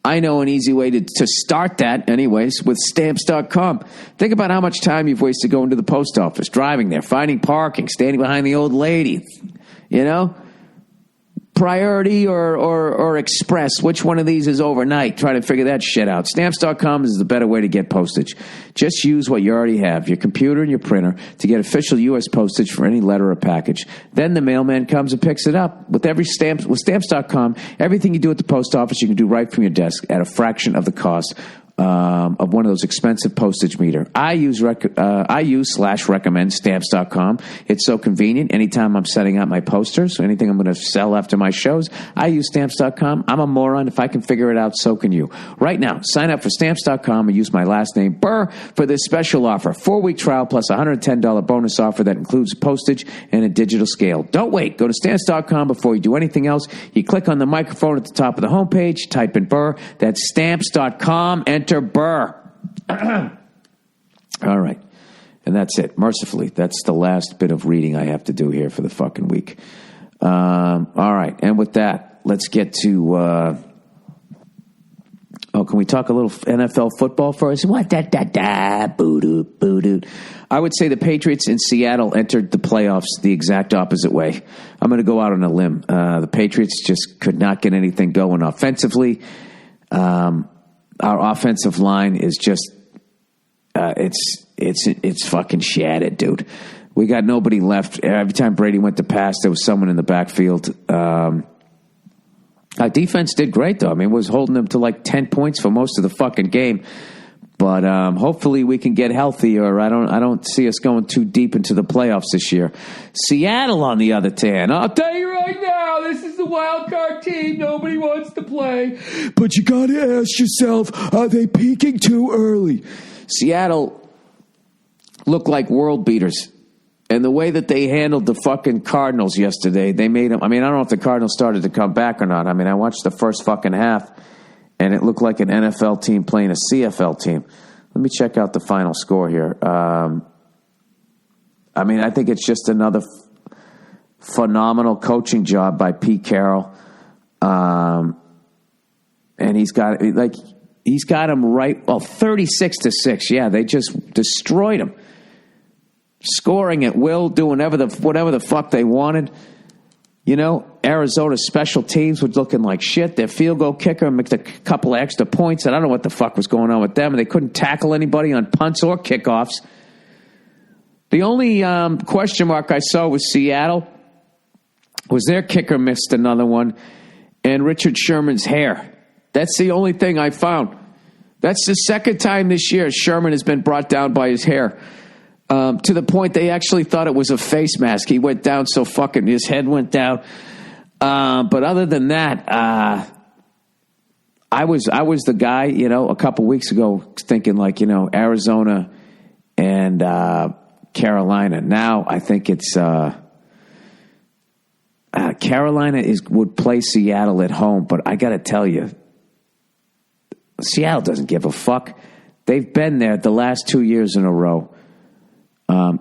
I know an easy way to start that, anyways, with Stamps.com. Think about how much time you've wasted going to the post office, driving there, finding parking, standing behind the old lady, you know? Priority or express, which one of these is overnight? Try to figure that shit out. Stamps.com is the better way to get postage. Just use what you already have, your computer and your printer, to get official U.S. postage for any letter or package. Then the mailman comes and picks it up. With Stamps.com, everything you do at the post office, you can do right from your desk at a fraction of the cost of one of those expensive postage meter. I use/recommend Stamps.com. It's so convenient. Anytime I'm setting out my posters or anything I'm going to sell after my shows, I use Stamps.com. I'm a moron. If I can figure it out, so can you. Right now, sign up for Stamps.com and use my last name, Burr, for this special offer. 4-week trial plus $110 bonus offer that includes postage and a digital scale. Don't wait. Go to Stamps.com before you do anything else. You click on the microphone at the top of the homepage, type in Burr. That's Stamps.com. Enter Burr. All right. And that's it. Mercifully, that's the last bit of reading I have to do here for the fucking week. All right. And with that, let's get to... can we talk a little NFL football first? What? Boo-doo, boo-doo. I would say the Patriots in Seattle entered the playoffs the exact opposite way. I'm going to go out on a limb. The Patriots just could not get anything going offensively. Our offensive line is just, it's fucking shattered, dude. We got nobody left. Every time Brady went to pass, there was someone in the backfield. Our defense did great, though. I mean, it was holding them to like 10 points for most of the fucking game. But hopefully we can get healthier. I don't see us going too deep into the playoffs this year. Seattle, on the other hand, I'll tell you right now, this is the wild card team. Nobody wants to play. But you got to ask yourself, are they peaking too early? Seattle looked like world beaters. And the way that they handled the fucking Cardinals yesterday, they made them. I mean, I don't know if the Cardinals started to come back or not. I mean, I watched the first fucking half, and it looked like an NFL team playing a CFL team. Let me check out the final score here. I mean, I think it's just another phenomenal coaching job by Pete Carroll. And he's got him right. Well, 36-6. Yeah, they just destroyed him. Scoring at will, doing whatever the fuck they wanted. You know, Arizona's special teams was looking like shit. Their field goal kicker mixed a couple of extra points. And I don't know what the fuck was going on with them. They couldn't tackle anybody on punts or kickoffs. The only question mark I saw was Seattle. Was their kicker missed another one. And Richard Sherman's hair. That's the only thing I found. That's the second time this year Sherman has been brought down by his hair. To the point they actually thought it was a face mask. He went down so fucking, his head went down. But other than that, I was the guy, you know, a couple weeks ago thinking like, you know, Arizona and Carolina. Now I think it's Carolina would play Seattle at home, but I got to tell you, Seattle doesn't give a fuck. They've been there the last 2 years in a row.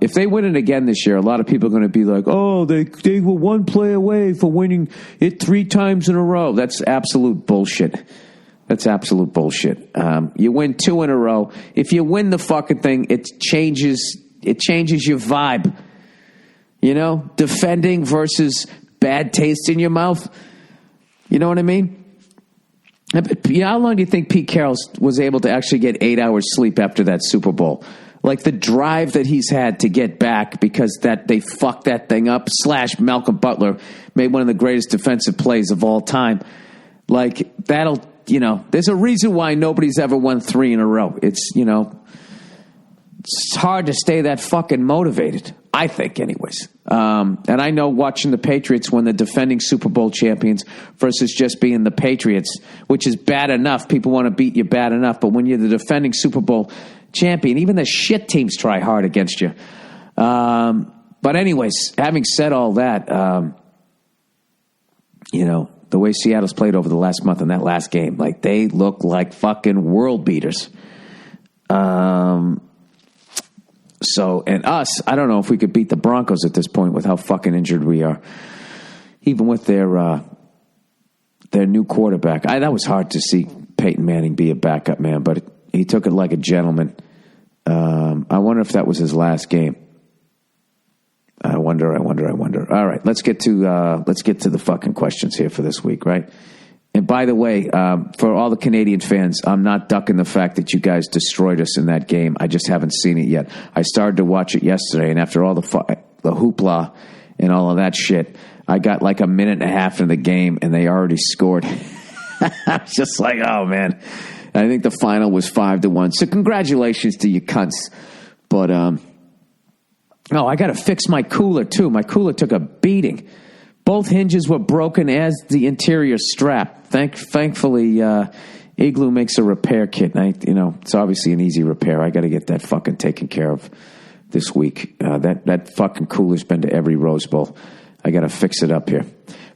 If they win it again this year, a lot of people are going to be like, oh, they were one play away for winning it 3 times in a row. That's absolute bullshit. That's absolute bullshit. You win 2 in a row. If you win the fucking thing, it changes your vibe. You know, defending versus bad taste in your mouth. You know what I mean? How long do you think Pete Carroll was able to actually get 8 hours sleep after that Super Bowl? Like the drive that he's had to get back because that they fucked that thing up. / Malcolm Butler made one of the greatest defensive plays of all time. Like that'll, you know, there's a reason why nobody's ever won 3 in a row. It's, you know, it's hard to stay that fucking motivated. I think anyways. And I know watching the Patriots when the defending Super Bowl champions versus just being the Patriots, which is bad enough. People want to beat you bad enough. But when you're the defending Super Bowl champion, even the shit teams try hard against you. But anyways, having said all that, you know, the way Seattle's played over the last month in that last game, like they look like fucking world beaters. So, and us, I don't know if we could beat the Broncos at this point with how fucking injured we are. Even with their new quarterback. That was hard to see Peyton Manning be a backup, man, but he took it like a gentleman. I wonder if that was his last game. I wonder. All right, let's get to the fucking questions here for this week, right? And by the way, for all the Canadian fans, I'm not ducking the fact that you guys destroyed us in that game. I just haven't seen it yet. I started to watch it yesterday, and after all the hoopla and all of that shit, I got like a minute and a half in the game, and they already scored. I was just like, oh, man. I think the final was 5-1. So congratulations to you cunts. But, I got to fix my cooler, too. My cooler took a beating. Both hinges were broken as the interior strap. Thankfully, Igloo makes a repair kit. And it's obviously an easy repair. I got to get that fucking taken care of this week. That fucking cooler's been to every Rose Bowl. I got to fix it up here.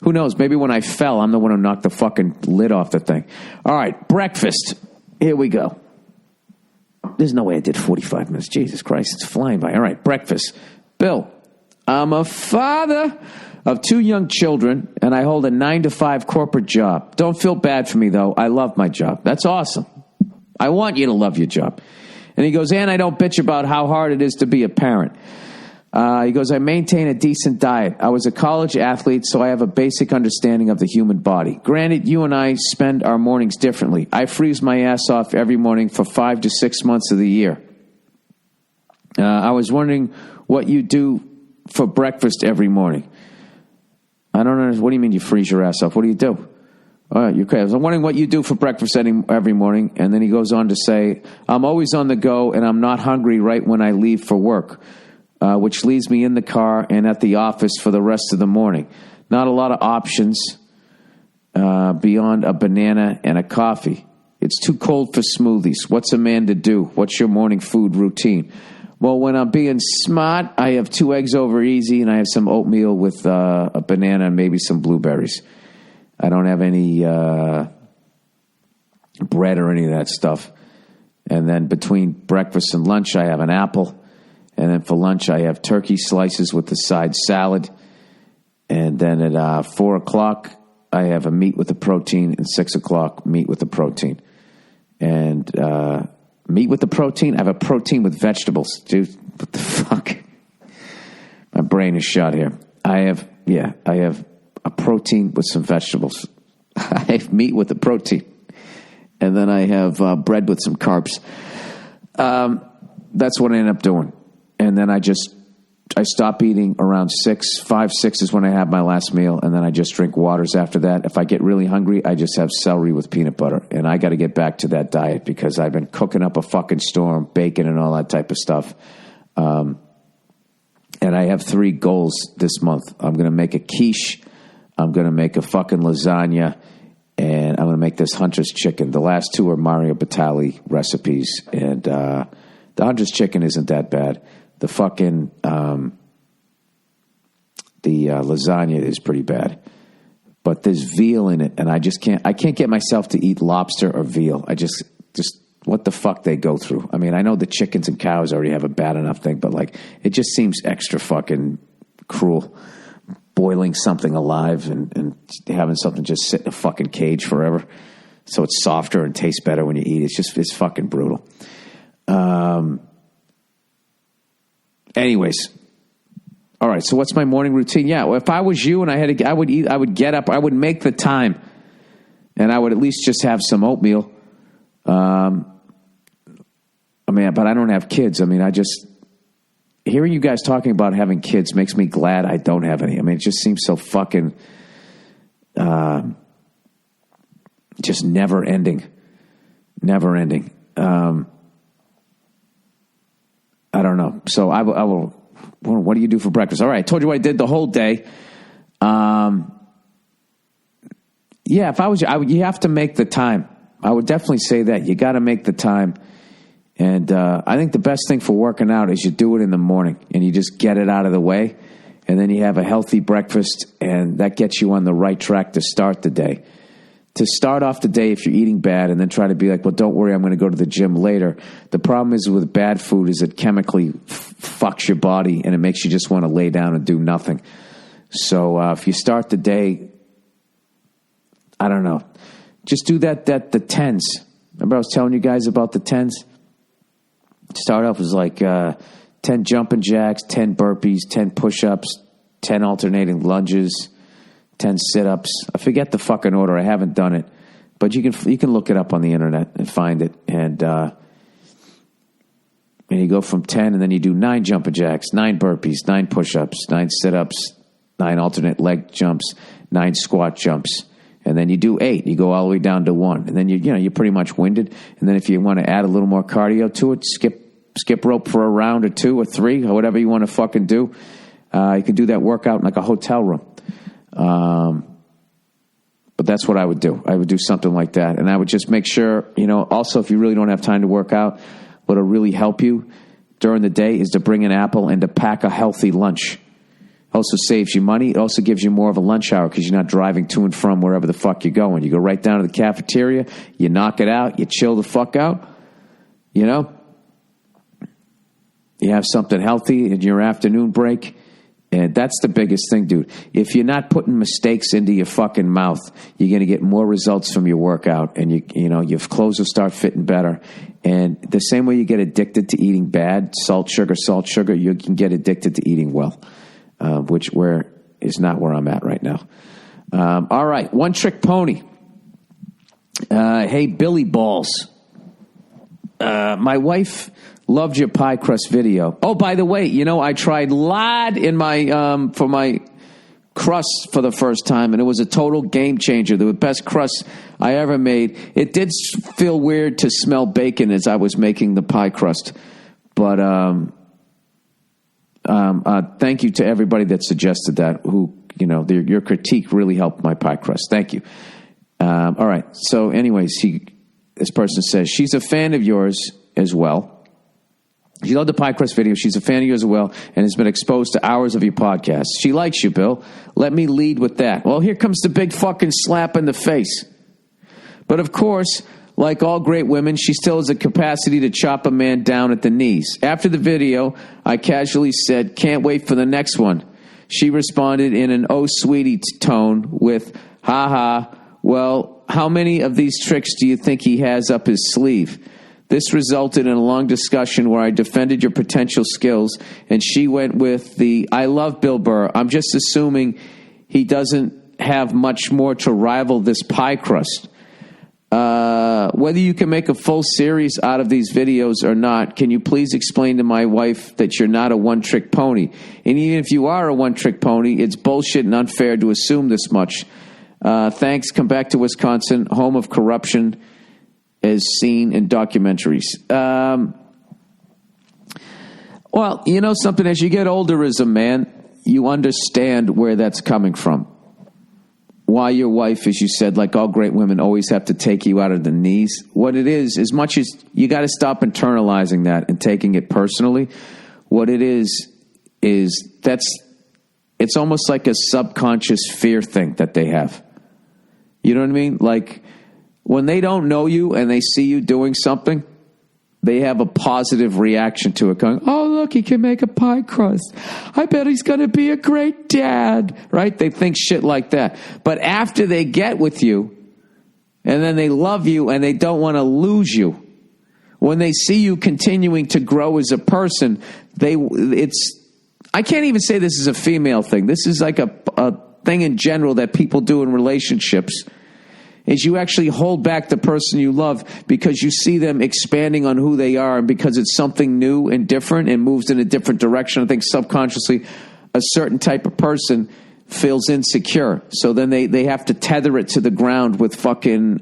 Who knows? Maybe when I fell, I'm the one who knocked the fucking lid off the thing. All right, breakfast. Here we go. There's no way I did 45 minutes. Jesus Christ, it's flying by. All right, breakfast. Bill, I'm a father of 2 young children, and I hold a 9-to-5 corporate job. Don't feel bad for me, though. I love my job. That's awesome. I want you to love your job. And he goes, and I don't bitch about how hard it is to be a parent. He goes, I maintain a decent diet. I was a college athlete, so I have a basic understanding of the human body. Granted, you and I spend our mornings differently. I freeze my ass off every morning for 5 to 6 months of the year. I was wondering what you do for breakfast every morning. I don't understand. What do you mean you freeze your ass off? What do you do? Okay. I was wondering what you do for breakfast every morning. And then he goes on to say, I'm always on the go, and I'm not hungry right when I leave for work. Which leaves me in the car and at the office for the rest of the morning. Not a lot of options beyond a banana and a coffee. It's too cold for smoothies. What's a man to do? What's your morning food routine? Well, when I'm being smart, I have 2 eggs over easy, and I have some oatmeal with a banana and maybe some blueberries. I don't have any bread or any of that stuff. And then between breakfast and lunch, I have an apple. And then for lunch, I have turkey slices with the side salad. And then at 4 o'clock, I have a meat with the protein. And 6 o'clock, meat with the protein. And meat with the protein? I have a protein with vegetables. Dude, what the fuck? My brain is shot here. I have a protein with some vegetables. I have meat with the protein. And then I have bread with some carbs. That's what I end up doing. And then I stop eating around 5, 6 is when I have my last meal, and then I just drink waters after that. If I get really hungry, I just have celery with peanut butter, and I got to get back to that diet because I've been cooking up a fucking storm, bacon and all that type of stuff. And I have 3 goals this month. I'm going to make a quiche, I'm going to make a fucking lasagna, and I'm going to make this Hunter's chicken. The last 2 are Mario Batali recipes, and the Hunter's chicken isn't that bad. The fucking, the lasagna is pretty bad. But there's veal in it, and I can't get myself to eat lobster or veal. I just what the fuck they go through. I mean, I know the chickens and cows already have a bad enough thing, but like, it just seems extra fucking cruel. Boiling something alive and having something just sit in a fucking cage forever so it's softer and tastes better when you eat it. It's fucking brutal. Anyways, all right. So what's my morning routine? Yeah, well, if I was you and I would get up. I would make the time, and I would at least just have some oatmeal. I mean, but I don't have kids. I mean, hearing you guys talking about having kids makes me glad I don't have any. I mean, it just seems so fucking, just never ending. I don't know. So I will. What do you do for breakfast? All right, I told you what I did the whole day. Yeah, if I was you, you have to make the time. I would definitely say that you got to make the time. And I think the best thing for working out is you do it in the morning and you just get it out of the way, and then you have a healthy breakfast, and that gets you on the right track to start the day. To start off the day, if you're eating bad and then try to be like, well, don't worry, I'm going to go to the gym later. The problem is with bad food is it chemically fucks your body and it makes you just want to lay down and do nothing. So if you start the day, I don't know, Just do the tens. Remember I was telling you guys about the tens? Start off was like 10 jumping jacks, 10 burpees, 10 push-ups, 10 alternating lunges, 10 sit-ups. I forget the fucking order. I haven't done it. But you can look it up on the internet and find it. And you go from 10, and then you do 9 jumping jacks, 9 burpees, 9 push-ups, 9 sit-ups, 9 alternate leg jumps, 9 squat jumps. And then you do 8. You go all the way down to 1. And then you're pretty much winded. And then if you want to add a little more cardio to it, skip rope for a round or 2 or 3 or whatever you want to fucking do. You can do that workout in like a hotel room. But that's what I would do. I would do something like that. And I would just make sure, also if you really don't have time to work out, what'll really help you during the day is to bring an apple and to pack a healthy lunch. Also saves you money. It also gives you more of a lunch hour because you're not driving to and from wherever the fuck you're going. You go right down to the cafeteria, you knock it out, you chill the fuck out, You have something healthy in your afternoon break. And that's the biggest thing, dude. If you're not putting mistakes into your fucking mouth, you're going to get more results from your workout, and your clothes will start fitting better. And the same way you get addicted to eating bad, salt, sugar, you can get addicted to eating well, which is not where I'm at right now. All right, One Trick Pony. Hey, Billy Balls. My wife loved your pie crust video. Oh, by the way, I tried lard in my for my crust for the first time, and it was a total game changer. The best crust I ever made. It did feel weird to smell bacon as I was making the pie crust, but thank you to everybody that suggested that. Your critique really helped my pie crust. Thank you. All right. So, anyways, this person says she's a fan of yours as well. She loved the pie crust video. She's a fan of yours as well and has been exposed to hours of your podcast. She likes you, Bill. Let me lead with that. Well, here comes the big fucking slap in the face. But of course, like all great women, she still has a capacity to chop a man down at the knees. After the video, I casually said, "Can't wait for the next one." She responded in an "oh sweetie" tone with, "Ha ha, well, how many of these tricks do you think he has up his sleeve?" This resulted in a long discussion where I defended your potential skills, and she went with the, "I love Bill Burr. I'm just assuming he doesn't have much more to rival this pie crust." Whether you can make a full series out of these videos or not, can you please explain to my wife that you're not a one-trick pony? And even if you are a one-trick pony, it's bullshit and unfair to assume this much. Thanks. Come back to Wisconsin, home of corruption as seen in documentaries. Well, you know something, as you get older as a man, you understand where that's coming from. Why your wife, as you said, like all great women, always have to take you out of the knees. What it is, as much as you got to stop internalizing that and taking it personally, what it is it's almost like a subconscious fear thing that they have. You know what I mean? Like, when they don't know you and they see you doing something, they have a positive reaction to it, going, "Oh, look, he can make a pie crust. I bet he's going to be a great dad," right? They think shit like that. But after they get with you, and then they love you and they don't want to lose you, when they see you continuing to grow as a person, I can't even say this is a female thing. This is like a thing in general that people do in relationships, is you actually hold back the person you love because you see them expanding on who they are, and because it's something new and different and moves in a different direction. I think subconsciously a certain type of person feels insecure. So then they have to tether it to the ground with fucking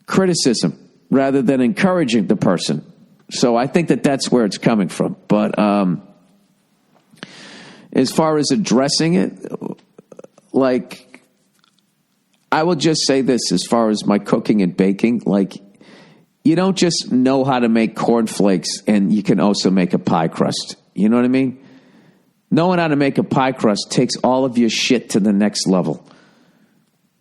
criticism rather than encouraging the person. So I think that that's where it's coming from. But as far as addressing it, like, I will just say this as far as my cooking and baking. Like, you don't just know how to make cornflakes and you can also make a pie crust. You know what I mean? Knowing how to make a pie crust takes all of your shit to the next level.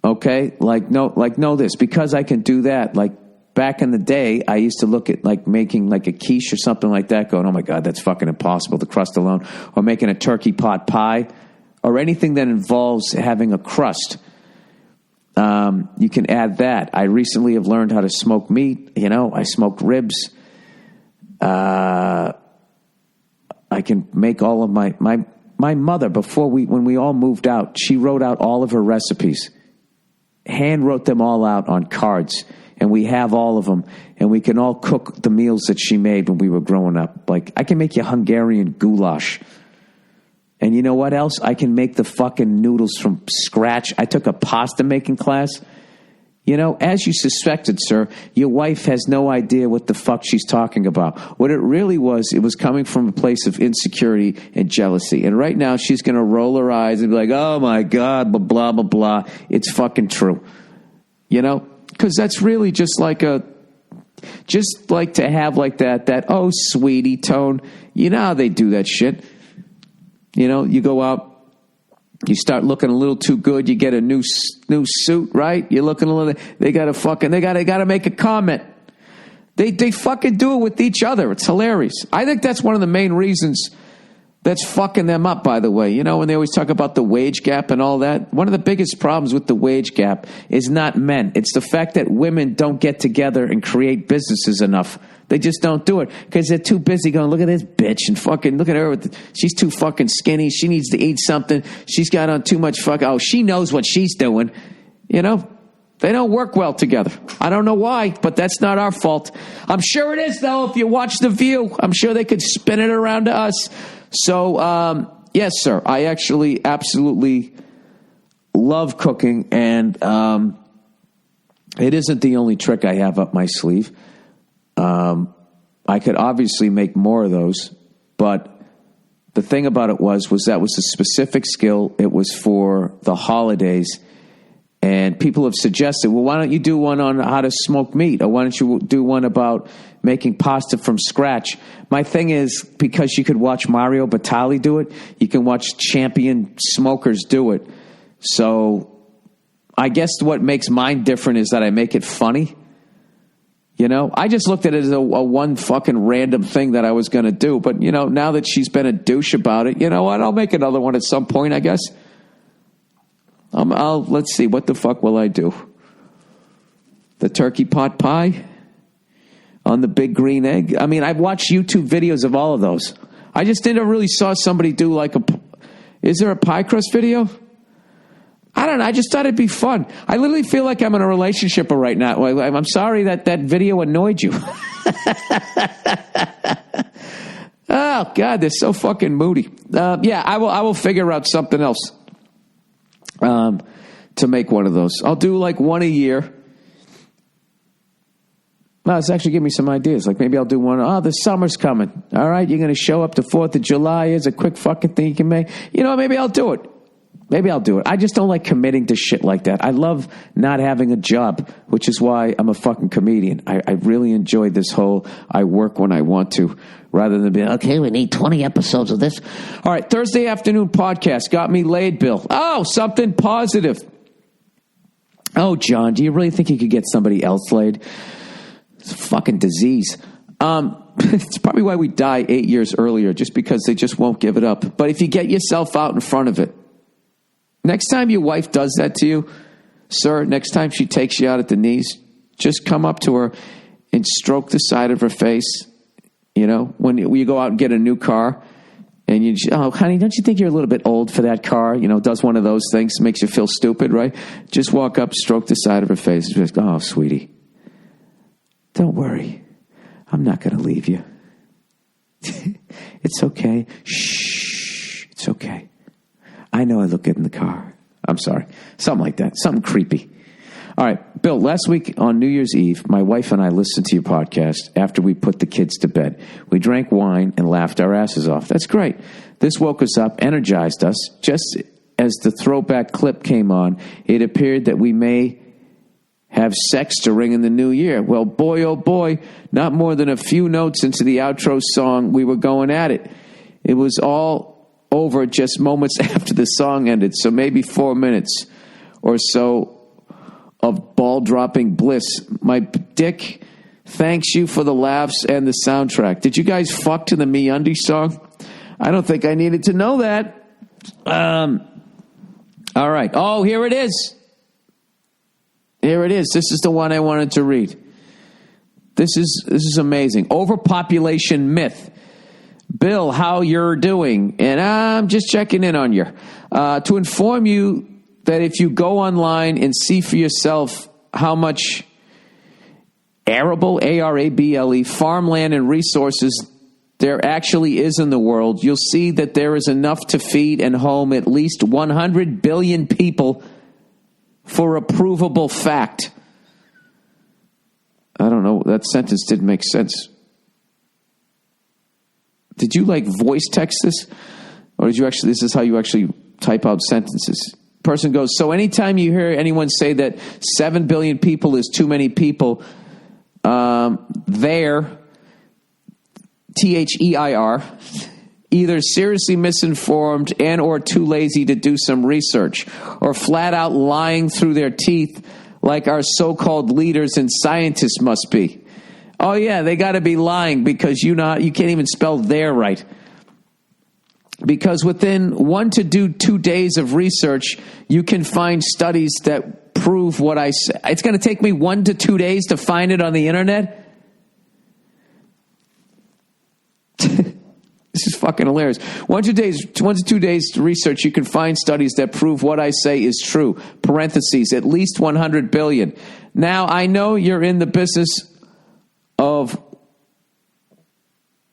Okay? Know this. Because I can do that, like, back in the day, I used to look at, like, making, like, a quiche or something like that, going, "Oh, my God, that's fucking impossible, the crust alone." Or making a turkey pot pie, or anything that involves having a crust. You can add that. I recently have learned how to smoke meat. I smoked ribs. I can make all of my mother, when we all moved out, she wrote out all of her recipes, hand wrote them all out on cards, and we have all of them, and we can all cook the meals that she made when we were growing up. Like, I can make you Hungarian goulash. And you know what else? I can make the fucking noodles from scratch. I took a pasta making class. As you suspected, sir, your wife has no idea what the fuck she's talking about. What it really was, it was coming from a place of insecurity and jealousy. And right now, she's going to roll her eyes and be like, oh my God, blah, blah, blah, blah. It's fucking true. Because that's really just like to have like that, oh, sweetie tone. You know how they do that shit. You go out. You start looking a little too good. You get a new suit, right? You're looking a little. They gotta make a comment. They fucking do it with each other. It's hilarious. I think that's one of the main reasons that's fucking them up. By the way, when they always talk about the wage gap and all that. One of the biggest problems with the wage gap is not men. It's the fact that women don't get together and create businesses enough. They just don't do it because they're too busy going, look at this bitch and fucking look at her. She's too fucking skinny. She needs to eat something. She's got on too much she knows what she's doing. They don't work well together. I don't know why, but that's not our fault. I'm sure it is, though, if you watch The View. I'm sure they could spin it around to us. So, yes, sir, I actually absolutely love cooking, and it isn't the only trick I have up my sleeve. I could obviously make more of those, but the thing about it was that was a specific skill. It was for the holidays, and people have suggested, well, why don't you do one on how to smoke meat, or why don't you do one about making pasta from scratch? My thing is, because you could watch Mario Batali do it, you can watch champion smokers do it. So I guess what makes mine different is that I make it funny. I just looked at it as a one fucking random thing that I was going to do. But, now that she's been a douche about it, you know what? I'll make another one at some point, I guess. Let's see. What the fuck will I do? The turkey pot pie on the big green egg. I mean, I've watched YouTube videos of all of those. I just never really saw somebody do is there a pie crust video? I don't know. I just thought it'd be fun. I literally feel like I'm in a relationship right now. I'm sorry that video annoyed you. Oh, God, they're so fucking moody. Yeah, I will figure out something else to make one of those. I'll do one a year. No, it's actually giving me some ideas. Maybe I'll do one. Oh, the summer's coming. All right, you're going to show up the 4th of July. Here's a quick fucking thing you can make. Maybe I'll do it. I just don't like committing to shit like that. I love not having a job, which is why I'm a fucking comedian. I really enjoy this whole I work when I want to, rather than being, okay, we need 20 episodes of this. All right, Thursday afternoon podcast. Got me laid, Bill. Oh, something positive. Oh, John, do you really think you could get somebody else laid? It's a fucking disease. It's probably why we die 8 years earlier, just because they just won't give it up. But if you get yourself out in front of it, next time your wife does that to you, sir, next time she takes you out at the knees, just come up to her and stroke the side of her face. When you go out and get a new car and oh, honey, don't you think you're a little bit old for that car? Does one of those things, makes you feel stupid, right? Just walk up, stroke the side of her face. Just, oh, sweetie, don't worry. I'm not going to leave you. It's okay. Shh, it's okay. I know I look good in the car. I'm sorry. Something like that. Something creepy. All right, Bill, last week on New Year's Eve, my wife and I listened to your podcast after we put the kids to bed. We drank wine and laughed our asses off. That's great. This woke us up, energized us. Just as the throwback clip came on, it appeared that we may have sex to ring in the new year. Well, boy, oh boy, not more than a few notes into the outro song, we were going at it. It was all over just moments after the song ended, so maybe 4 minutes or so of ball-dropping bliss. My dick thanks you for the laughs and the soundtrack. Did you guys fuck to the MeUndies song? I don't think I needed to know that. All right. Oh, here it is. Here it is. This is the one I wanted to read. This is amazing. Overpopulation myth. Bill, how you're doing? And I'm just checking in on you. To inform you that if you go online and see for yourself how much arable, A-R-A-B-L-E, farmland and resources there actually is in the world, you'll see that there is enough to feed and home at least 100 billion people for a provable fact. I don't know. That sentence didn't make sense. Did you voice text this? Or did you actually, this is how you actually type out sentences. Person goes, so anytime you hear anyone say that 7 billion people is too many people, they're, T-H-E-I-R, either seriously misinformed and or too lazy to do some research, or flat out lying through their teeth like our so-called leaders and scientists must be. Oh yeah, they got to be lying because you can't even spell "their" right. Because within 1 to 2 days of research, you can find studies that prove what I say. It's going to take me 1 to 2 days to find it on the internet. This is fucking hilarious. 1 to 2 days to research, you can find studies that prove what I say is true. Parentheses, at least 100 billion. Now, I know you're in the business of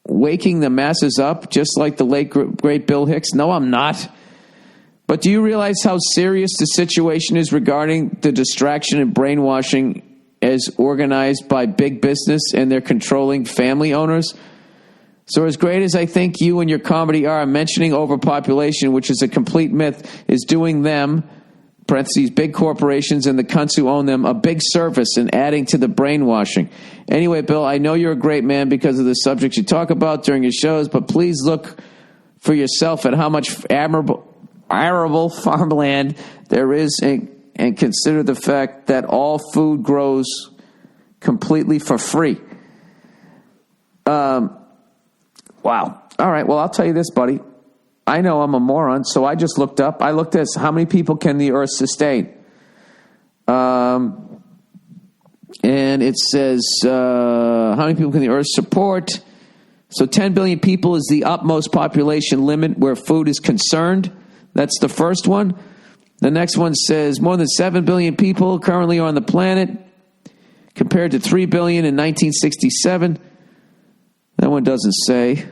waking the masses up, just like the late, great Bill Hicks. No, I'm not. But do you realize how serious the situation is regarding the distraction and brainwashing as organized by big business and their controlling family owners? So as great as I think you and your comedy are, mentioning overpopulation, which is a complete myth, is doing them, parentheses, big corporations and the cunts who own them, a big service in adding to the brainwashing. Anyway, Bill, I know you're a great man because of the subjects you talk about during your shows, but please look for yourself at how much arable farmland there is and consider the fact that all food grows completely for free. Wow. All right. Well, I'll tell you this, buddy. I know I'm a moron, so I just looked up. I looked at how many people can the earth sustain? And it says, how many people can the earth support? So 10 billion people is the utmost population limit where food is concerned. That's the first one. The next one says more than 7 billion people currently are on the planet compared to 3 billion in 1967. That one doesn't say.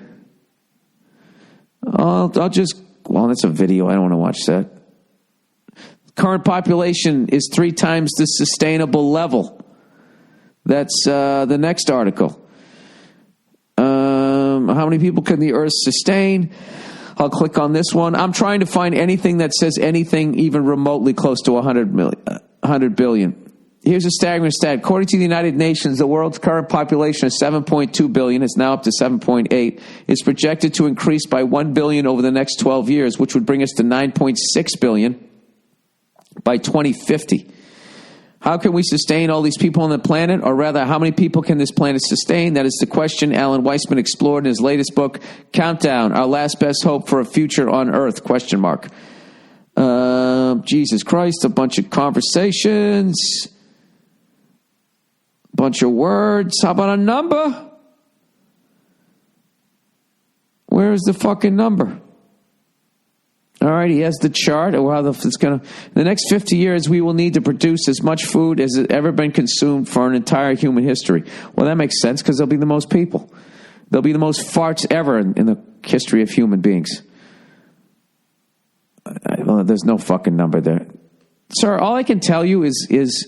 That's a video. I don't want to watch that. Current population is 3 times the sustainable level. That's the next article. How many people can the earth sustain? I'll click on this one. I'm trying to find anything that says anything even remotely close to 100 billion. Here's a staggering stat. According to the United Nations, the world's current population of 7.2 billion is now up to 7.8. It's projected to increase by 1 billion over the next 12 years, which would bring us to 9.6 billion by 2050. How can we sustain all these people on the planet? Or rather, how many people can this planet sustain? That is the question Alan Weissman explored in his latest book, Countdown, Our Last Best Hope for a Future on Earth, ? Jesus Christ, a bunch of conversations. Bunch of words. How about a number? Where is the fucking number? All right, he has the chart. In the next 50 years, we will need to produce as much food as has ever been consumed for an entire human history. Well, that makes sense because there'll be the most people. There'll be the most farts ever in the history of human beings. Well, there's no fucking number there. Sir, all I can tell you is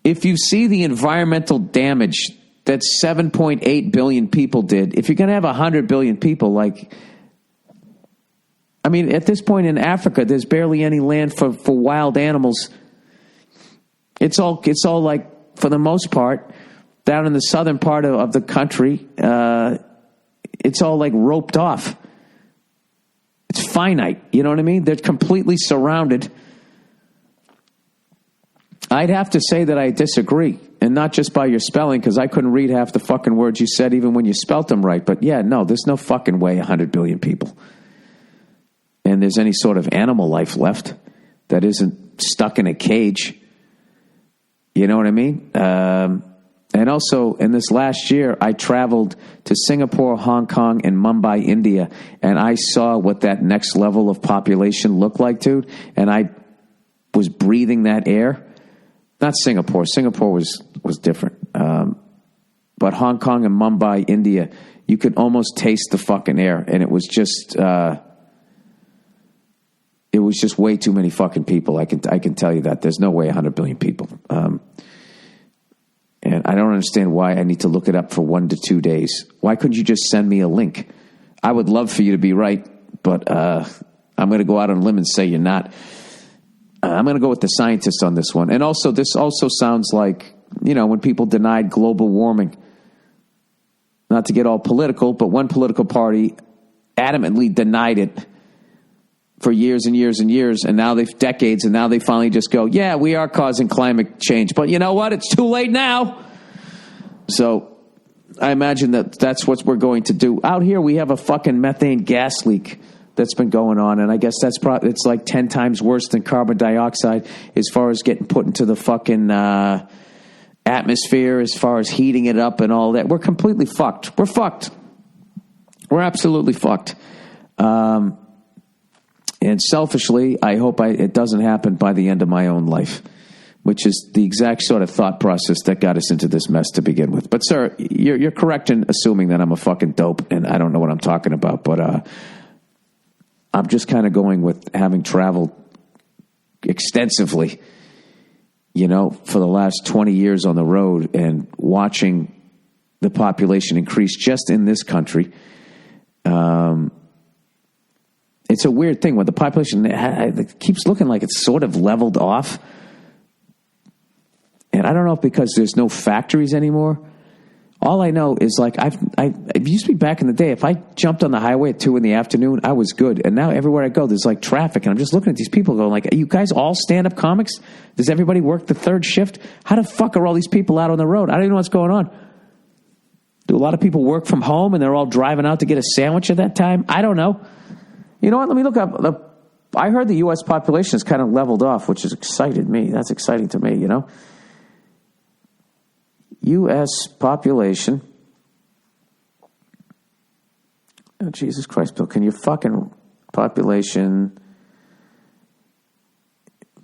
if you see the environmental damage that 7.8 billion people did, if you're going to have 100 billion people, at this point in Africa, there's barely any land for wild animals. It's all for the most part, down in the southern part of the country, it's all roped off. It's finite. You know what I mean? They're completely surrounded. I'd have to say that I disagree, and not just by your spelling, because I couldn't read half the fucking words you said even when you spelt them right. But yeah, no, there's no fucking way 100 billion people. And there's any sort of animal life left that isn't stuck in a cage. You know what I mean? And also, in this last year, I traveled to Singapore, Hong Kong, and Mumbai, India, and I saw what that next level of population looked like, dude, and I was breathing that air. Not Singapore. Singapore was different. But Hong Kong and Mumbai, India, you could almost taste the fucking air, and it was just way too many fucking people. I can tell you that. There's no way 100 billion people. And I don't understand why I need to look it up for 1 to 2 days. Why couldn't you just send me a link? I would love for you to be right, but I'm going to go out on a limb and say you're not. I'm going to go with the scientists on this one. And also, this also sounds like, when people denied global warming. Not to get all political, but one political party adamantly denied it for years and years and years, and now decades, and now they finally just go, yeah, we are causing climate change. But you know what? It's too late now. So I imagine that's what we're going to do. Out here, we have a fucking methane gas leak that's been going on, and I guess it's like 10 times worse than carbon dioxide as far as getting put into the fucking atmosphere, as far as heating it up and all that. We're completely fucked. We're fucked. We're absolutely fucked. And selfishly, I hope it doesn't happen by the end of my own life, which is the exact sort of thought process that got us into this mess to begin with. But, sir, you're correct in assuming that I'm a fucking dope and I don't know what I'm talking about. But I'm just kind of going with having traveled extensively, for the last 20 years on the road and watching the population increase just in this country. It's a weird thing when the population it keeps looking like it's sort of leveled off. And I don't know if because there's no factories anymore. All I know is like it used to be back in the day, if I jumped on the highway at 2 p.m, I was good. And now everywhere I go, there's like traffic. And I'm just looking at these people going like, are you guys all stand-up comics? Does everybody work the third shift? How the fuck are all these people out on the road? I don't even know what's going on. Do a lot of people work from home and they're all driving out to get a sandwich at that time? I don't know. You know what? Let me look up. I heard the U.S. population is kind of leveled off, which has excited me. That's exciting to me, U.S. population. Oh, Jesus Christ, Bill. Can you fucking population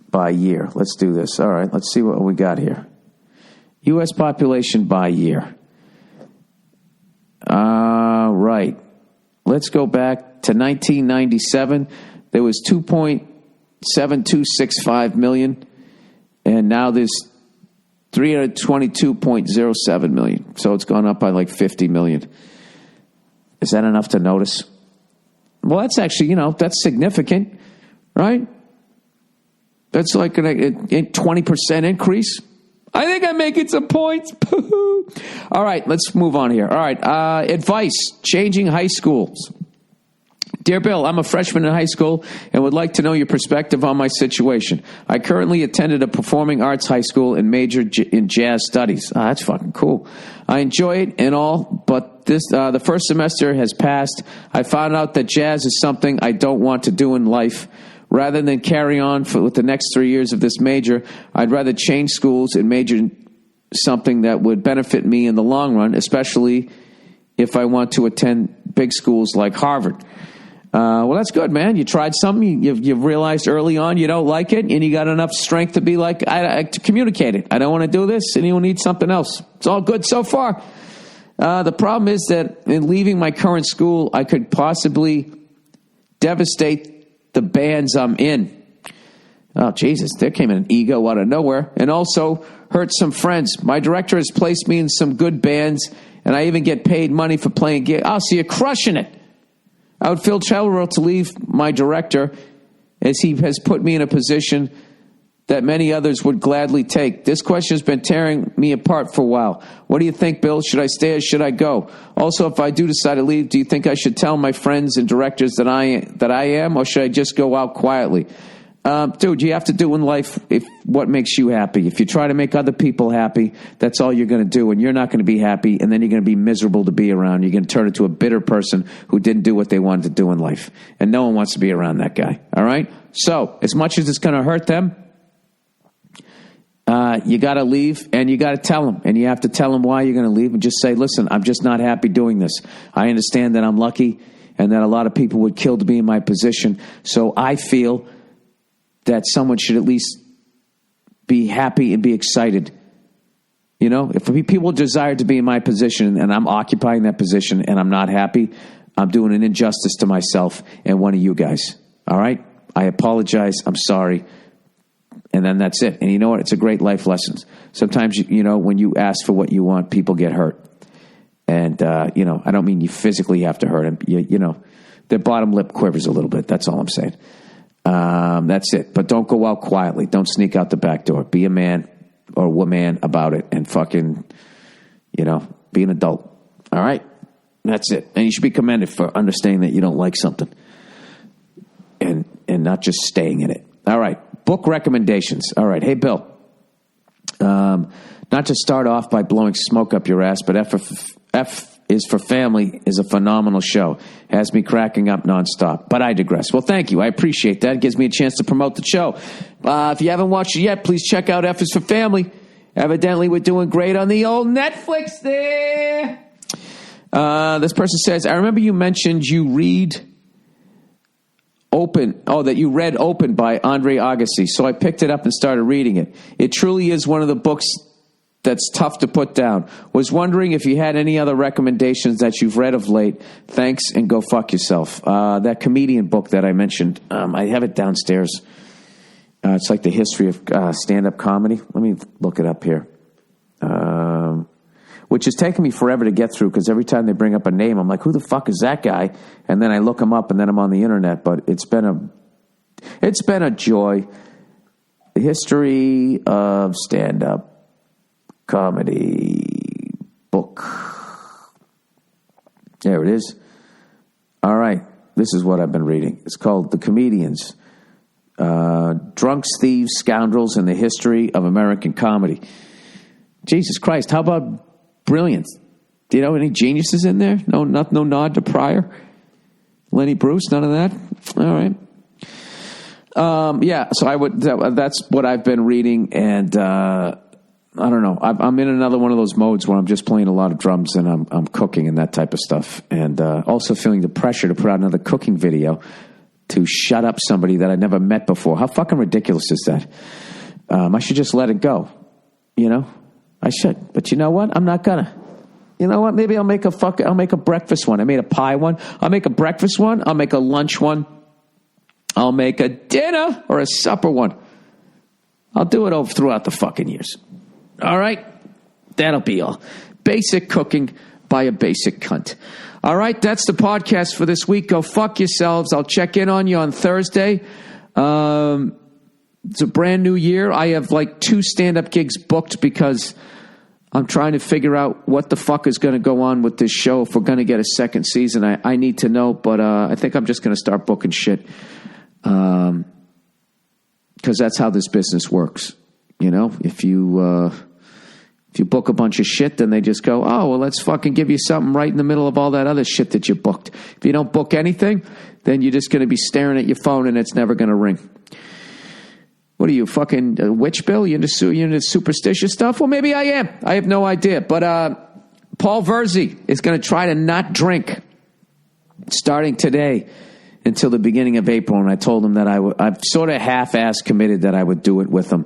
by year? Let's do this. All right, let's see what we got here. U.S. population by year. Right. Let's go back to 1997. There was 2.7265 million, and now there's 322.07 million. So it's gone up by like 50 million. Is that enough to notice? Well, that's actually, that's significant, right? That's like a 20% increase. I think I'm making some points. All right, let's move on here. All right, advice, changing high schools. Dear Bill, I'm a freshman in high school and would like to know your perspective on my situation. I currently attended a performing arts high school and majored in jazz studies. That's fucking cool. I enjoy it and all, but the first semester has passed. I found out that jazz is something I don't want to do in life. Rather than carry on with the next 3 years of this major, I'd rather change schools and major in something that would benefit me in the long run, especially if I want to attend big schools like Harvard. Well, that's good, man. You tried something. You've realized early on you don't like it, and you got enough strength to be like, to communicate it. I don't want to do this, and you need something else. It's all good so far. The problem is that in leaving my current school, I could possibly devastate the bands I'm in. Oh, Jesus, there came an ego out of nowhere. And also hurt some friends. My director has placed me in some good bands, and I even get paid money for playing gigs. Oh, so you're crushing it. I would feel terrible to leave my director, as he has put me in a position that many others would gladly take. This question has been tearing me apart for a while. What do you think, Bill? Should I stay or should I go? Also, if I do decide to leave, do you think I should tell my friends and directors that I am, or should I just go out quietly? Dude, you have to do in life what makes you happy. If you try to make other people happy, that's all you're going to do, and you're not going to be happy, and then you're going to be miserable to be around. You're going to turn into a bitter person who didn't do what they wanted to do in life, and no one wants to be around that guy, all right? So, as much as it's going to hurt them, you got to leave, and you got to tell them. And you have to tell them why you're going to leave, and just say, listen, I'm just not happy doing this. I understand that I'm lucky and that a lot of people would kill to be in my position. So I feel that someone should at least be happy and be excited. You know, if people desire to be in my position and I'm occupying that position and I'm not happy, I'm doing an injustice to myself and one of you guys. All right? I apologize. I'm sorry. And then that's it. And you know what? It's a great life lesson. Sometimes, you know, when you ask for what you want, people get hurt. And, you know, I don't mean you physically have to hurt them. You know, their bottom lip quivers a little bit. That's all I'm saying. That's it. But don't go out quietly. Don't sneak out the back door. Be a man or a woman about it and fucking, you know, be an adult. All right? That's it. And you should be commended for understanding that you don't like something and not just staying in it. All right. Book recommendations. All right. Hey, Bill. Not to start off by blowing smoke up your ass, but F is for Family is a phenomenal show. Has me cracking up nonstop. But I digress. Well, thank you. I appreciate that. It gives me a chance to promote the show. If you haven't watched it yet, please check out F is for Family. Evidently, we're doing great on the old Netflix there. This person says, I remember you mentioned you read that you read Open by Andre Agassi. So I picked it up and started reading it. It truly is one of the books that's tough to put down. Was wondering if you had any other recommendations that you've read of late. Thanks, and go fuck yourself. That comedian book that I mentioned, I have it downstairs. It's like the history of stand-up comedy. Let me look it up here. Which has taken me forever to get through because every time they bring up a name, I'm like, who the fuck is that guy? And then I look him up and then I'm on the internet. But it's been a joy. The history of stand-up comedy book. There it is. All right. This is what I've been reading. It's called The Comedians. Drunks, Thieves, Scoundrels, and the History of American Comedy. Jesus Christ. How about brilliant? Do you know any geniuses in there? No nod to Pryor? Lenny Bruce? None of that? All right. Yeah, so that's what I've been reading, and I don't know. I'm in another one of those modes where I'm just playing a lot of drums and I'm cooking and that type of stuff, and also feeling the pressure to put out another cooking video to shut up somebody that I never met before. How fucking ridiculous is that? I should just let it go, you know? I should, but you know what? I'm not gonna. You know what? Maybe I'll make a breakfast one. I made a pie one. I'll make a breakfast one. I'll make a lunch one. I'll make a dinner or a supper one. I'll do it over throughout the fucking years. All right? That'll be all. Basic cooking by a basic cunt. All right, that's the podcast for this week. Go fuck yourselves. I'll check in on you on Thursday. It's a brand new year. I have like 2 stand-up gigs booked because I'm trying to figure out what the fuck is going to go on with this show if we're going to get a second season. I need to know, but I think I'm just going to start booking shit because that's how this business works. You know, if you book a bunch of shit, then they just go, oh, well, let's fucking give you something right in the middle of all that other shit that you booked. If you don't book anything, then you're just going to be staring at your phone and it's never going to ring. What are you, fucking witch, Bill? You into superstitious stuff? Well, maybe I am. I have no idea. But Paul Verzi is going to try to not drink starting today until the beginning of April. And I told him that I've sort of half-ass committed that I would do it with him.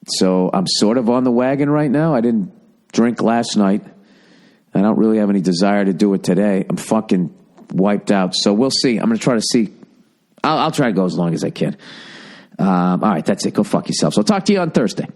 So I'm sort of on the wagon right now. I didn't drink last night. I don't really have any desire to do it today. I'm fucking wiped out. So we'll see. I'm going to try to see. I'll try to go as long as I can. All right, that's it. Go fuck yourselves. I'll talk to you on Thursday.